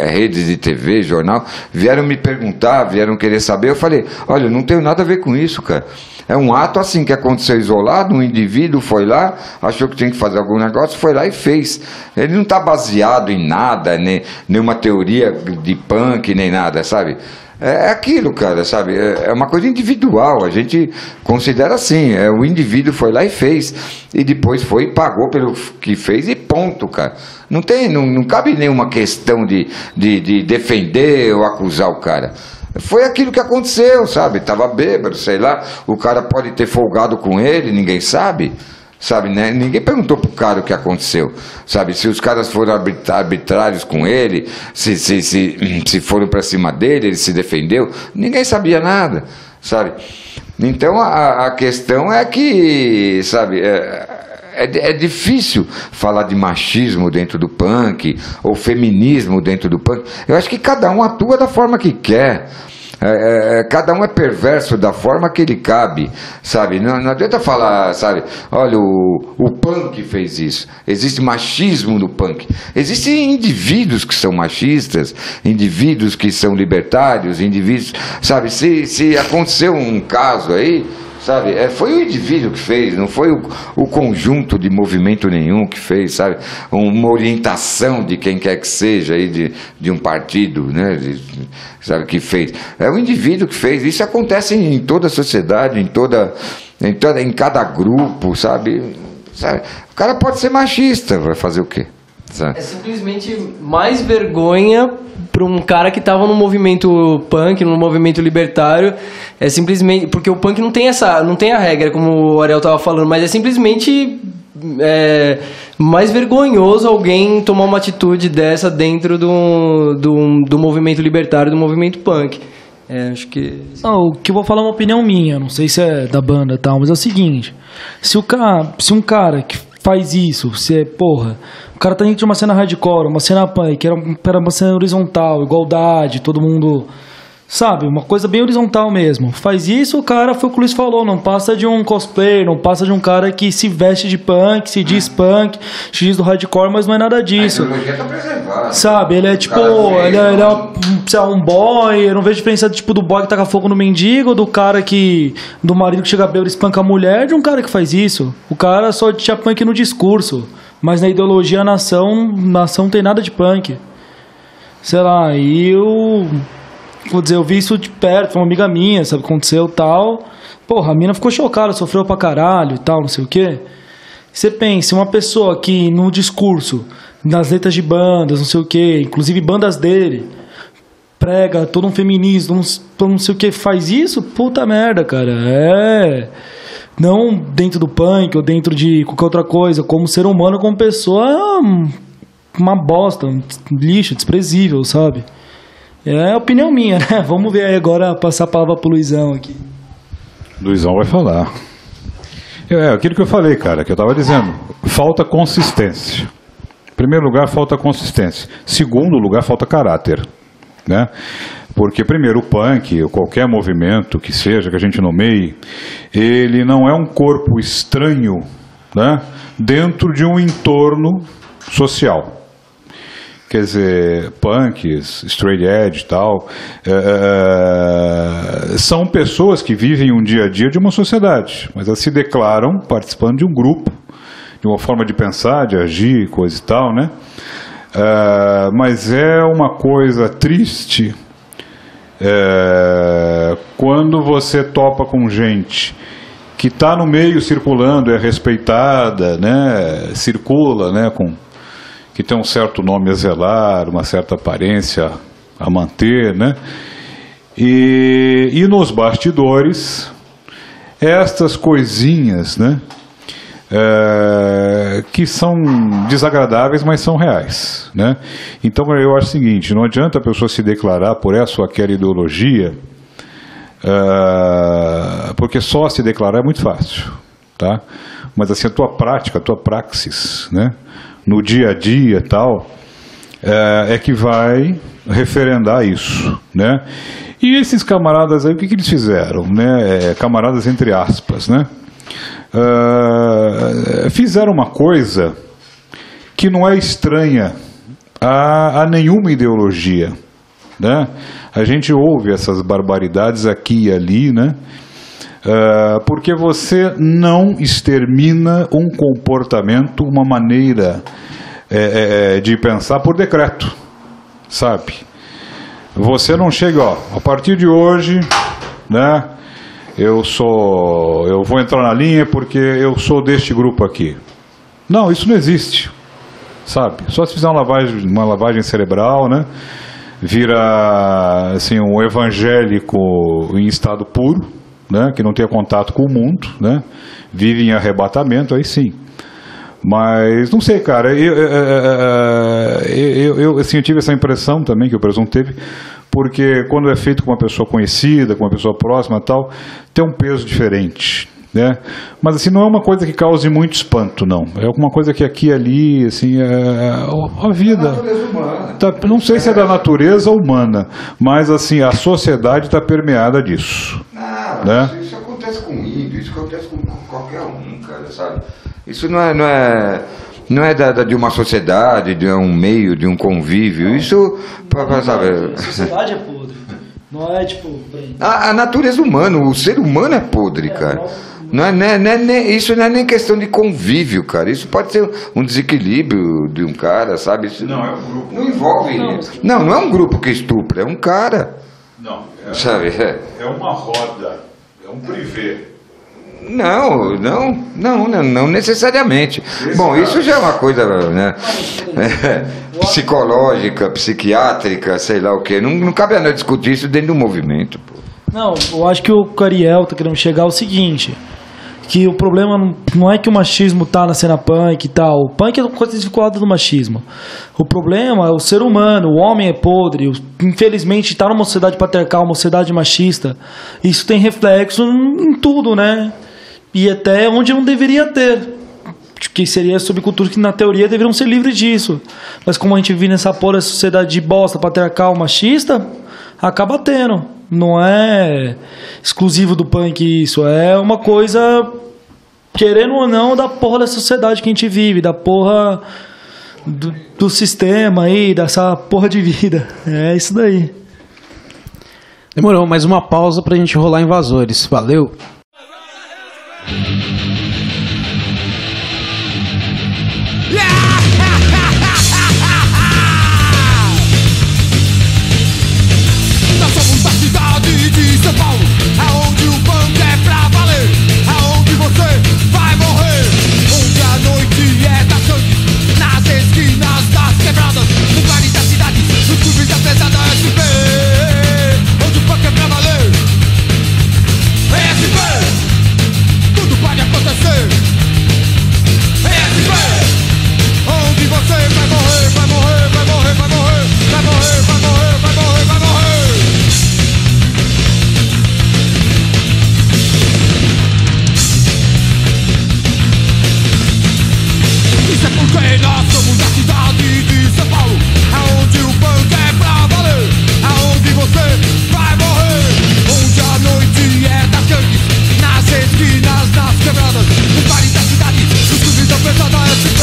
C: redes de TV, jornal, vieram me perguntar, vieram querer saber. Eu falei, olha, eu não tenho nada a ver com isso, cara. É um ato assim que aconteceu isolado, um indivíduo foi lá, achou que tinha que fazer algum negócio, foi lá e fez. Ele não está baseado em nada, nem nenhuma teoria de punk, nem nada, sabe? É aquilo, cara, sabe? É uma coisa individual, a gente considera assim, o indivíduo foi lá e fez, e depois foi e pagou pelo que fez e ponto, cara. Não cabe nenhuma questão de defender ou acusar o cara. Foi aquilo que aconteceu, sabe? Tava bêbado, sei lá, o cara pode ter folgado com ele, ninguém sabe. Sabe, né? Ninguém perguntou pro cara o que aconteceu, sabe? Se os caras foram arbitrários com ele, se foram para cima dele, ele se defendeu, ninguém sabia nada, sabe? Então a questão é que, sabe, é difícil falar de machismo dentro do punk ou feminismo dentro do punk. Eu acho que cada um atua da forma que quer. Cada um é perverso da forma que ele cabe, sabe? Não adianta falar, sabe? Olha, o punk fez isso. Existe machismo no punk. Existem indivíduos que são machistas, indivíduos que são libertários, indivíduos, sabe? Se aconteceu um caso aí, sabe, foi o indivíduo que fez, não foi o conjunto de movimento nenhum que fez, sabe, uma orientação de quem quer que seja aí de um partido, né, sabe, que fez, é o indivíduo que fez. Isso acontece em toda a sociedade, em cada grupo, sabe, o cara pode ser machista, vai fazer o quê? Sabe? É
E: simplesmente mais vergonha para um cara que estava no movimento punk, no movimento libertário. É simplesmente porque o punk não tem a regra, como o Ariel estava falando, mas é simplesmente mais vergonhoso alguém tomar uma atitude dessa dentro do movimento libertário, do movimento punk. Acho que...
D: O que eu vou falar é uma opinião minha, não sei se é da banda e tal, mas é o seguinte, se um cara que faz isso, o cara tá dentro de uma cena hardcore, uma cena punk, que era uma cena horizontal, igualdade, todo mundo Sabe, uma coisa bem horizontal mesmo. Faz isso, o cara, foi o que o Luiz falou, não passa de um cosplayer, não passa de um cara que se veste de punk, se diz punk, se diz do hardcore, mas não é nada disso.
C: A ideologia tá preservada.
D: Sabe, ele é tipo, ele é um boy, eu não vejo diferença tipo do boy que taca fogo no mendigo, do cara que, do marido que chega bêbado e espanca a mulher, de um cara que faz isso. O cara só tinha punk no discurso, mas na ideologia a nação tem nada de punk. Sei lá, e vou dizer, eu vi isso de perto, foi uma amiga minha, sabe, aconteceu tal. Porra, a mina ficou chocada, sofreu pra caralho e tal, não sei o quê. Você pensa, uma pessoa que no discurso, nas letras de bandas, não sei o quê, inclusive bandas dele, prega todo um feminismo, não sei o que, faz isso, puta merda, cara. Não dentro do punk ou dentro de qualquer outra coisa, como ser humano, como pessoa, uma bosta, um lixo, desprezível, sabe? É a opinião minha, né? Vamos ver aí agora, passar a palavra pro Luizão aqui.
F: Luizão vai falar. Aquilo que eu falei, cara, que eu tava dizendo. Falta consistência. Em primeiro lugar, falta consistência. Segundo lugar, falta caráter, né? Porque, primeiro, o punk, ou qualquer movimento que seja, que a gente nomeie, ele não é um corpo estranho, né, dentro de um entorno social. Quer dizer, punks, straight edge e tal, são pessoas que vivem um dia a dia de uma sociedade, mas elas se declaram participando de um grupo, de uma forma de pensar, de agir, coisa e tal, né? Mas é uma coisa triste quando você topa com gente que está no meio circulando, é respeitada, né? Circula, né? Que tem um certo nome a zelar, uma certa aparência a manter, né? E nos bastidores, estas coisinhas, né? Que são desagradáveis, mas são reais, né? Então eu acho o seguinte, não adianta a pessoa se declarar por essa ou aquela ideologia, porque só se declarar é muito fácil, tá? Mas assim, a tua prática, a tua praxis, né? No dia a dia e tal, é que vai referendar isso, né? E esses camaradas aí, o que eles fizeram, né? Camaradas entre aspas, né? Fizeram uma coisa que não é estranha a nenhuma ideologia, né? A gente ouve essas barbaridades aqui e ali, né? Porque você não extermina um comportamento, uma maneira de pensar por decreto, sabe? Você não chega, a partir de hoje, né? Eu vou entrar na linha porque eu sou deste grupo aqui. Não, isso não existe, sabe? Só se fizer uma lavagem cerebral, né? Vira assim um evangélico em estado puro, né, que não tenha contato com o mundo, né, vive em arrebatamento, aí sim. Mas, não sei, cara, assim, eu tive essa impressão também, que o presunto teve, porque quando é feito com uma pessoa conhecida, com uma pessoa próxima e tal, tem um peso diferente, né? Mas, assim, não é uma coisa que cause muito espanto, não. É alguma coisa que aqui e ali, assim, a vida... não sei se é da natureza humana, mas, assim, a sociedade está permeada disso. Né?
C: Isso acontece com índio, isso acontece com qualquer um, cara, sabe? Isso não é de uma sociedade, de um meio, de um convívio. Isso, sabe?
D: A sociedade é podre. Não é tipo.
C: A natureza humana, o ser humano é podre, cara. Isso não é nem questão de convívio, cara. Isso pode ser um desequilíbrio de um cara, sabe? Isso não é um grupo. Não envolve. Não é um grupo que estupra, é um cara.
F: Não.
C: Sabe?
F: É uma roda, é um privê.
C: Não necessariamente. Bom, isso já é uma coisa, né, psicológica, psiquiátrica, sei lá o quê. Não cabe a nós discutir isso dentro do movimento. Pô.
D: Não, eu acho que o Cariel tá querendo chegar ao seguinte, que o problema não é que o machismo tá na cena punk e tal. O punk é uma coisa desvinculada do machismo. O problema é o ser humano, o homem é podre. Infelizmente, tá numa sociedade patriarcal, uma sociedade machista. Isso tem reflexo em tudo, né? E até onde não deveria ter. Que seria subcultura que, na teoria, deveriam ser livres disso. Mas como a gente vive nessa porra sociedade de bosta, patriarcal, machista, acaba tendo. não é exclusivo do punk isso. É uma coisa, querendo ou não, da porra da sociedade que a gente vive, da porra do sistema aí, dessa porra de vida. É isso daí.
A: Demorou, mais uma pausa pra gente rolar Invasores. Valeu!
B: Nós somos da cidade de São Paulo, aonde o punk é pra valer, aonde você vai morrer, onde a noite é da sangue, nas esquinas das quebradas, nos bares da cidade, nos clubes da pesada SP, onde o punk é pra valer. SP, tudo pode acontecer. SP, onde você vai morrer, vai morrer, vai morrer, vai morrer, vai morrer, vai morrer, vai morrer, vai morrer. Isso é porque nós somos da cidade de São Paulo, aonde o punk é pra valer, aonde você vai morrer, onde a noite é das gangues, nas esquinas, nas quebradas, nos bares da cidade, nos clubes da pesada SP,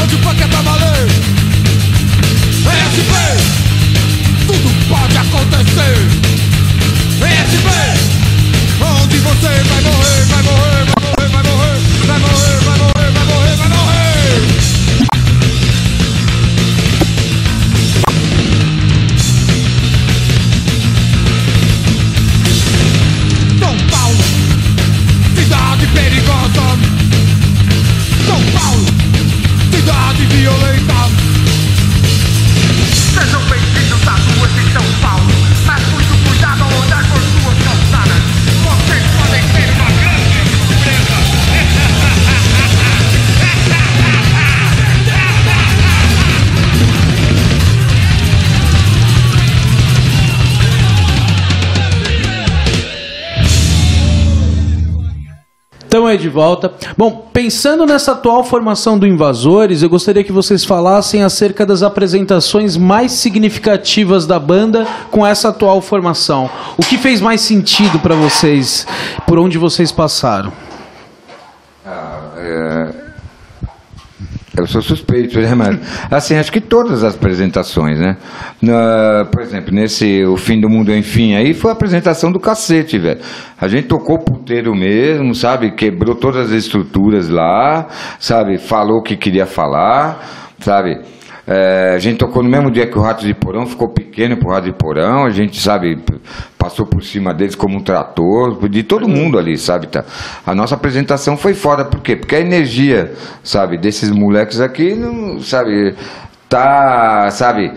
B: onde o punk é pra valer. SP, tudo pode acontecer. SP, onde você vai morrer, vai morrer, vai morrer, vai morrer, vai morrer, vai morrer, vai morrer, vai morrer. São Paulo, cidade perigosa. São Paulo, cidade violenta. Sejam bem-vindos à rua de São Paulo, mas muito cuidado ao andar por suas calçadas. Vocês podem ter uma grande surpresa.
A: Então é de volta. Bom, pensando nessa atual formação do Invasores, eu gostaria que vocês falassem acerca das apresentações mais significativas da banda com essa atual formação. O que fez mais sentido para vocês, por onde vocês passaram?
C: Eu sou suspeito, né, mas assim, acho que todas as apresentações, né? Por exemplo, nesse O Fim do Mundo Enfim aí foi a apresentação do cacete, velho. A gente tocou puteiro mesmo, sabe? Quebrou todas as estruturas lá, sabe? Falou o que queria falar, sabe? A gente tocou no mesmo dia que o Ratos de Porão, ficou pequeno pro Ratos de Porão, a gente, sabe, passou por cima deles como um trator, de todo mundo ali, sabe? Tá? A nossa apresentação foi foda, por quê? Porque a energia, sabe, desses moleques aqui, não, sabe, tá, sabe,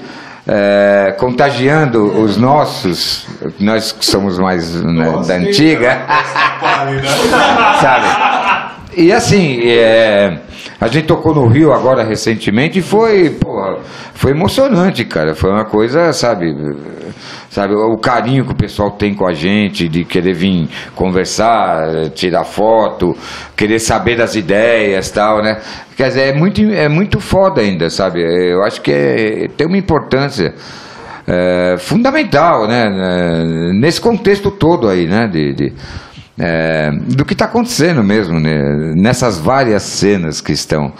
C: contagiando os nossos, nós que somos mais, né, da antiga, sabe? E assim, a gente tocou no Rio agora recentemente e foi, porra, foi emocionante, cara. Foi uma coisa, sabe, o carinho que o pessoal tem com a gente, de querer vir conversar, tirar foto, querer saber das ideias e tal, né? Quer dizer, é muito foda ainda, sabe? Eu acho que tem uma importância fundamental, né? Nesse contexto todo aí, né? Do que está acontecendo mesmo, né? Nessas várias cenas que estão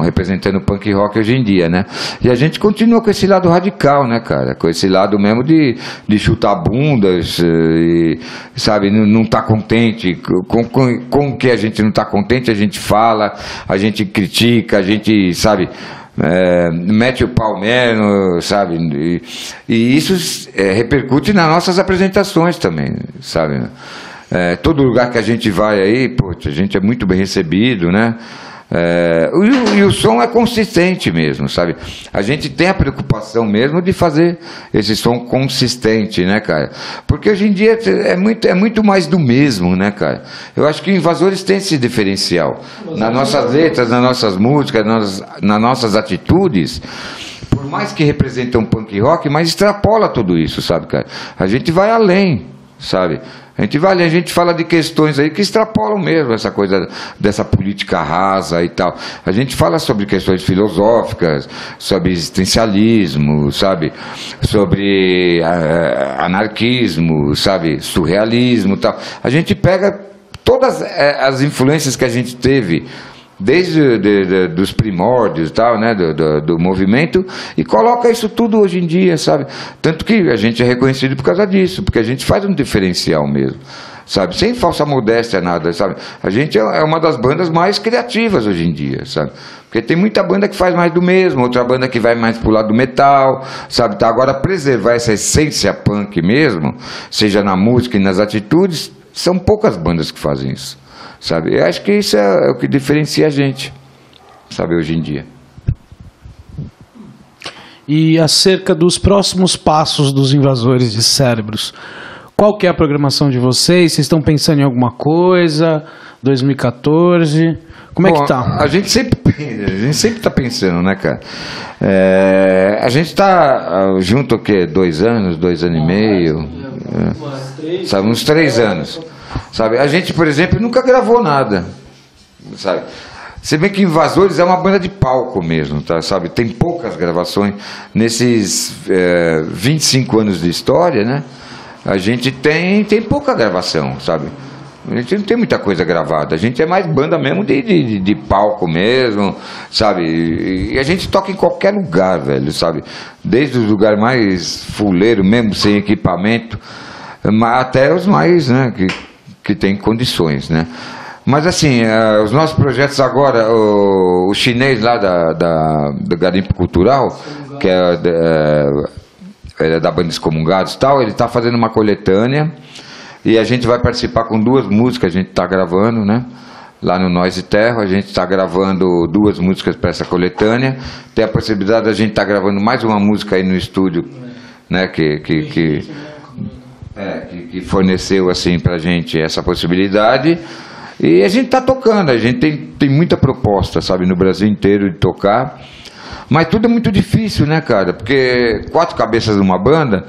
C: representando o punk rock hoje em dia, né? E a gente continua com esse lado radical, né, cara? Com esse lado mesmo de chutar bundas e, sabe, não tá contente com o que a gente não está contente, a gente fala, a gente critica, a gente, sabe, mete o pau mesmo, sabe? E isso repercute nas nossas apresentações também, sabe? Todo lugar que a gente vai aí, putz, a gente é muito bem recebido, né? E o som é consistente mesmo, sabe? A gente tem a preocupação mesmo de fazer esse som consistente, né, cara? Porque hoje em dia é muito mais do mesmo, né, cara? Eu acho que Invasores tem esse diferencial. Nas nossas letras, nas nossas músicas, nas nossas atitudes, por mais que representam punk rock, mas extrapola tudo isso, sabe, cara? A gente vai além, sabe? A gente fala de questões aí que extrapolam mesmo essa coisa dessa política rasa e tal. A gente fala sobre questões filosóficas, sobre existencialismo, sabe? Sobre anarquismo, sabe? Surrealismo e tal. A gente pega todas as influências que a gente teve desde dos primórdios tal, né, do movimento, e coloca isso tudo hoje em dia, sabe? Tanto que a gente é reconhecido por causa disso, porque a gente faz um diferencial mesmo, sabe? Sem falsa modéstia, nada, sabe? A gente é uma das bandas mais criativas hoje em dia, sabe? Porque tem muita banda que faz mais do mesmo, outra banda que vai mais pro lado do metal, sabe? Então, agora, preservar essa essência punk mesmo, seja na música e nas atitudes, são poucas bandas que fazem isso. Sabe? Eu acho que isso é o que diferencia a gente, sabe, hoje em dia.
A: E acerca dos próximos passos dos Invasores de Cérebros, qual que é a programação de vocês? Vocês estão pensando em alguma coisa? 2014? Como é que tá?
C: A gente sempre está pensando, né, cara? A gente está junto o quê? 2 anos, 2 anos e meio? Sabe, uns 3 anos. Sabe? A gente, por exemplo, nunca gravou nada, sabe? Você vê que Invasores é uma banda de palco mesmo, tá? Sabe? Tem poucas gravações. Nesses 25 anos de história, né? A gente tem pouca gravação, sabe? A gente não tem muita coisa gravada. A gente é mais banda mesmo de palco mesmo, sabe? E a gente toca em qualquer lugar, velho, sabe? Desde os lugares mais fuleiro mesmo, sem equipamento, até os mais, né? Que tem condições, né? Mas assim, os nossos projetos agora, o chinês lá do Garimpo Cultural, que é da banda Excomungados e tal, ele está fazendo uma coletânea e a gente vai participar com 2 músicas, a gente está gravando, né? Lá no Nós e Terra, a gente está gravando 2 músicas para essa coletânea. Tem a possibilidade de a gente estar gravando mais uma música aí no estúdio, né? Que forneceu assim pra gente essa possibilidade, e a gente tá tocando, a gente tem muita proposta, sabe, no Brasil inteiro de tocar, mas tudo é muito difícil, né, cara, porque 4 cabeças numa banda,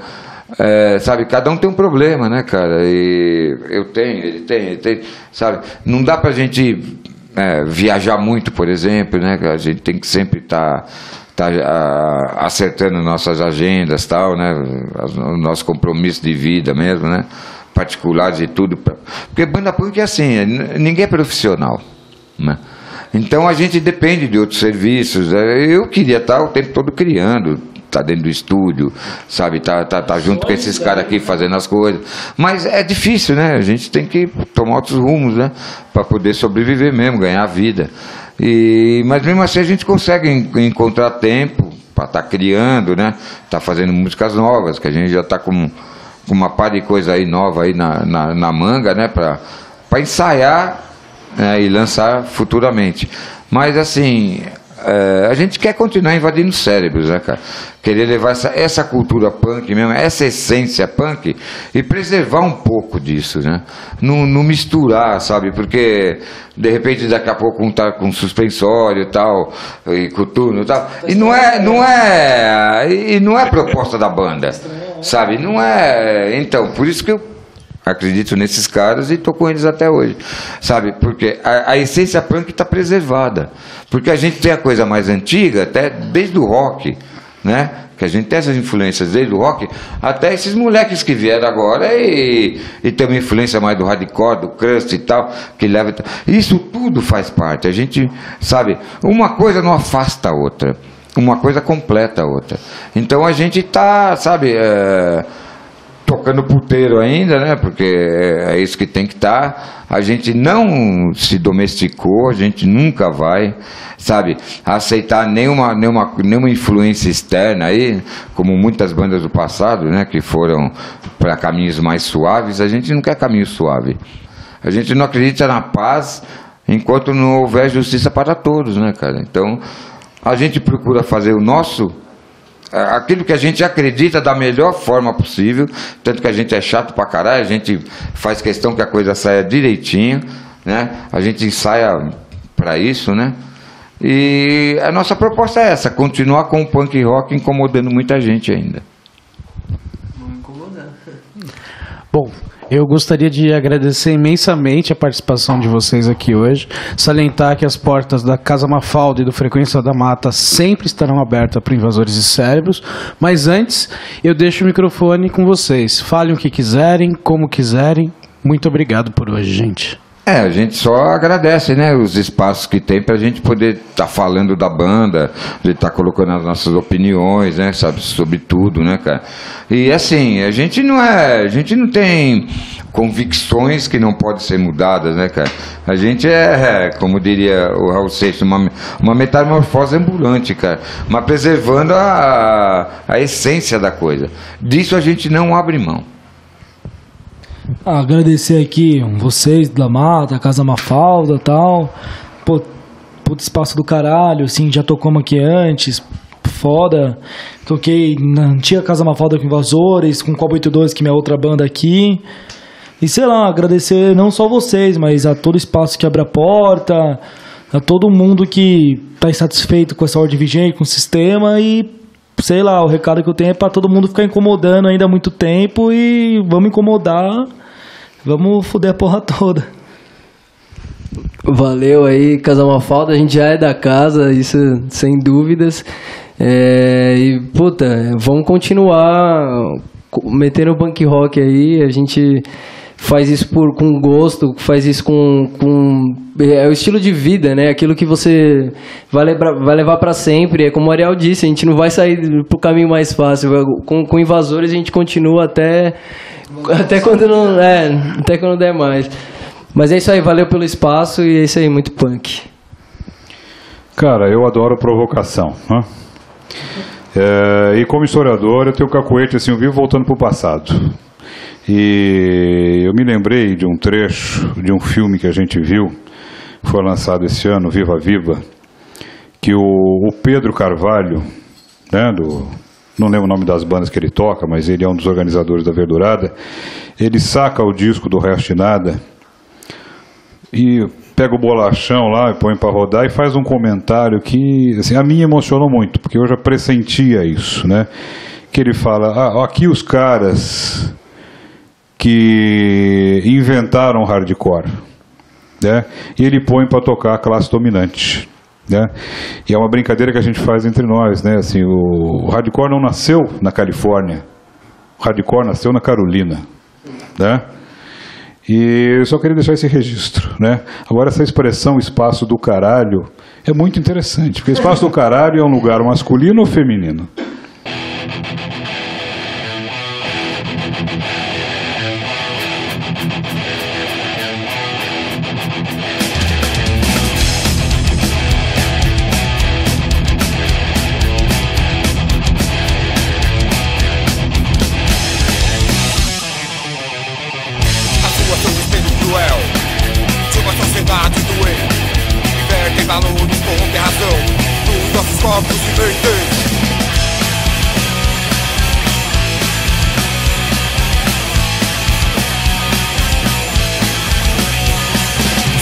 C: sabe, cada um tem um problema, né, cara, e eu tenho, ele tem, sabe, não dá pra gente viajar muito, por exemplo, né, a gente tem que sempre estar acertando nossas agendas, tal, né? O nosso compromisso de vida mesmo, né? Particulares e tudo. Porque banda punk é assim, ninguém é profissional, né? Então a gente depende de outros serviços. Eu queria estar o tempo todo criando, tá dentro do estúdio, sabe? Tá junto com esses caras aqui fazendo as coisas. Mas é difícil, né? A gente tem que tomar outros rumos, né? Para poder sobreviver mesmo, ganhar vida. Mas mesmo assim a gente consegue encontrar tempo para estar criando, né? Tá fazendo músicas novas, que a gente já está com uma par de coisa aí nova aí na manga, né? Para ensaiar, né? E lançar futuramente. Mas assim, a gente quer continuar invadindo cérebros, né, cara? Querer levar essa cultura punk mesmo, essa essência punk, e preservar um pouco disso, né? Não misturar, sabe? Porque de repente daqui a pouco um tá com suspensório e tal, e coturno e tal, e não é proposta da banda, sabe? Não é. Então, por isso que eu acredito nesses caras e estou com eles até hoje, sabe? Porque a essência punk está preservada, porque a gente tem a coisa mais antiga, até desde o rock, né? Que a gente tem essas influências desde o rock até esses moleques que vieram agora e tem uma influência mais do hardcore, do crust e tal, que leva. Isso tudo faz parte. A gente, sabe, uma coisa não afasta a outra, uma coisa completa a outra. Então a gente está, sabe, tocando puteiro ainda, né? Porque é isso que tem que estar. A gente não se domesticou, a gente nunca vai, sabe, aceitar nenhuma influência externa aí, como muitas bandas do passado, né? Que foram para caminhos mais suaves. A gente não quer caminho suave. A gente não acredita na paz enquanto não houver justiça para todos, né, cara? Então a gente procura fazer o nosso, aquilo que a gente acredita da melhor forma possível, tanto que a gente é chato pra caralho, a gente faz questão que a coisa saia direitinho, né? A gente ensaia para isso, né? E a nossa proposta é essa, continuar com o punk rock incomodando muita gente ainda.
E: Vamos incomodar.
A: Bom, eu gostaria de agradecer imensamente a participação de vocês aqui hoje, salientar que as portas da Casa Mafalda e do Frequência da Mata sempre estarão abertas para invasores de cérebros, mas antes eu deixo o microfone com vocês. Falem o que quiserem, como quiserem. Muito obrigado por hoje, gente.
C: A gente só agradece, né, os espaços que tem pra gente poder estar falando da banda, de estar colocando as nossas opiniões, né, sabe, sobre tudo, né, cara. E assim, a gente não tem convicções que não podem ser mudadas, né, cara. A gente como diria o Raul Seixas, uma metamorfose ambulante, cara, mas preservando a essência da coisa. Disso a gente não abre mão.
D: Agradecer aqui vocês da Mata, Casa Mafalda e tal. Pô, puto espaço do caralho, assim, já tocamos aqui antes. Foda. Toquei na antiga Casa Mafalda com Invasores, com Copa 82, que é minha outra banda aqui. E sei lá, agradecer não só vocês, mas a todo espaço que abre a porta, a todo mundo que tá insatisfeito com essa ordem vigente, com o sistema e... sei lá, o recado que eu tenho é pra todo mundo ficar incomodando ainda há muito tempo e vamos incomodar, vamos foder a porra toda.
E: Valeu aí, Casa Mafalda, a gente já é da casa, isso sem dúvidas. E, puta, vamos continuar metendo punk rock aí, a gente faz isso com gosto, faz isso com é o estilo de vida, né? Aquilo que você vai levar pra sempre. É como o Ariel disse, a gente não vai sair pro caminho mais fácil. Com Invasores a gente continua até quando não até quando der mais. Mas é isso aí, valeu pelo espaço e é isso aí, muito punk.
F: Cara, eu adoro provocação, né? E como historiador eu tenho cacuete assim, eu vivo voltando pro passado. E eu me lembrei de um trecho de um filme que a gente viu, foi lançado esse ano, Viva Viva, que o Pedro Carvalho, né, não lembro o nome das bandas que ele toca, mas ele é um dos organizadores da Verdurada, ele saca o disco do Resto de Nada e pega o bolachão lá e põe para rodar e faz um comentário que assim, a mim emocionou muito, porque eu já pressentia isso, né? Que ele fala, aqui os caras que inventaram o hardcore, né? E ele põe para tocar a classe dominante, né? E é uma brincadeira que a gente faz entre nós, né? Assim, o hardcore não nasceu na Califórnia, o hardcore nasceu na Carolina, né? E eu só queria deixar esse registro, né? Agora, essa expressão espaço do caralho é muito interessante, porque espaço do caralho é um lugar masculino ou feminino?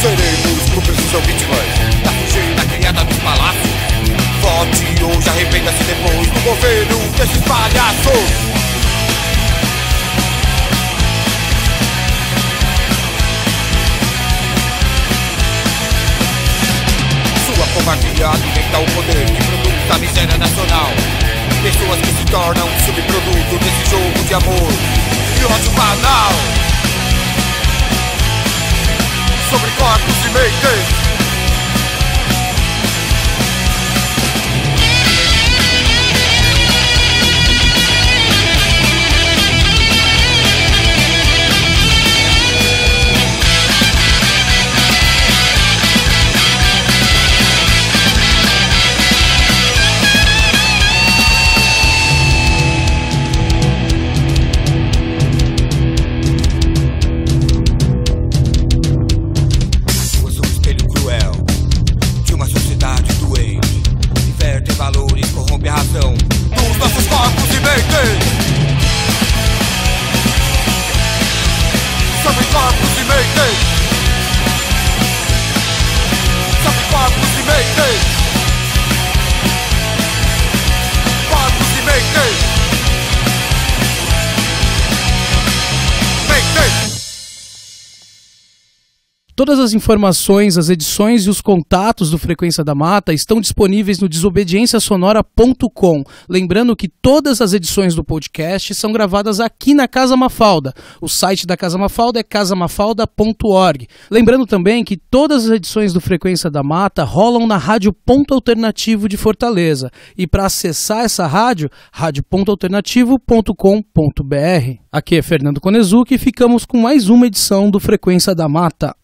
B: Seremos por precisão vítimas da sujeira criada nos palácios. Vote hoje, arrependa-se depois do governo desses palhaços. Sua covardia alimenta o poder que produz a miséria nacional. Pessoas que se tornam subproduto desse jogo de amor e ódio banal. Sobre corpos e mentes.
A: Todas as informações, as edições e os contatos do Frequência da Mata estão disponíveis no desobedienciasonora.com. Lembrando que todas as edições do podcast são gravadas aqui na Casa Mafalda. O site da Casa Mafalda é casamafalda.org. Lembrando também que todas as edições do Frequência da Mata rolam na Rádio Ponto Alternativo de Fortaleza. E para acessar essa rádio, radiopontoalternativo.com.br. Aqui é Fernando Konezuki e ficamos com mais uma edição do Frequência da Mata.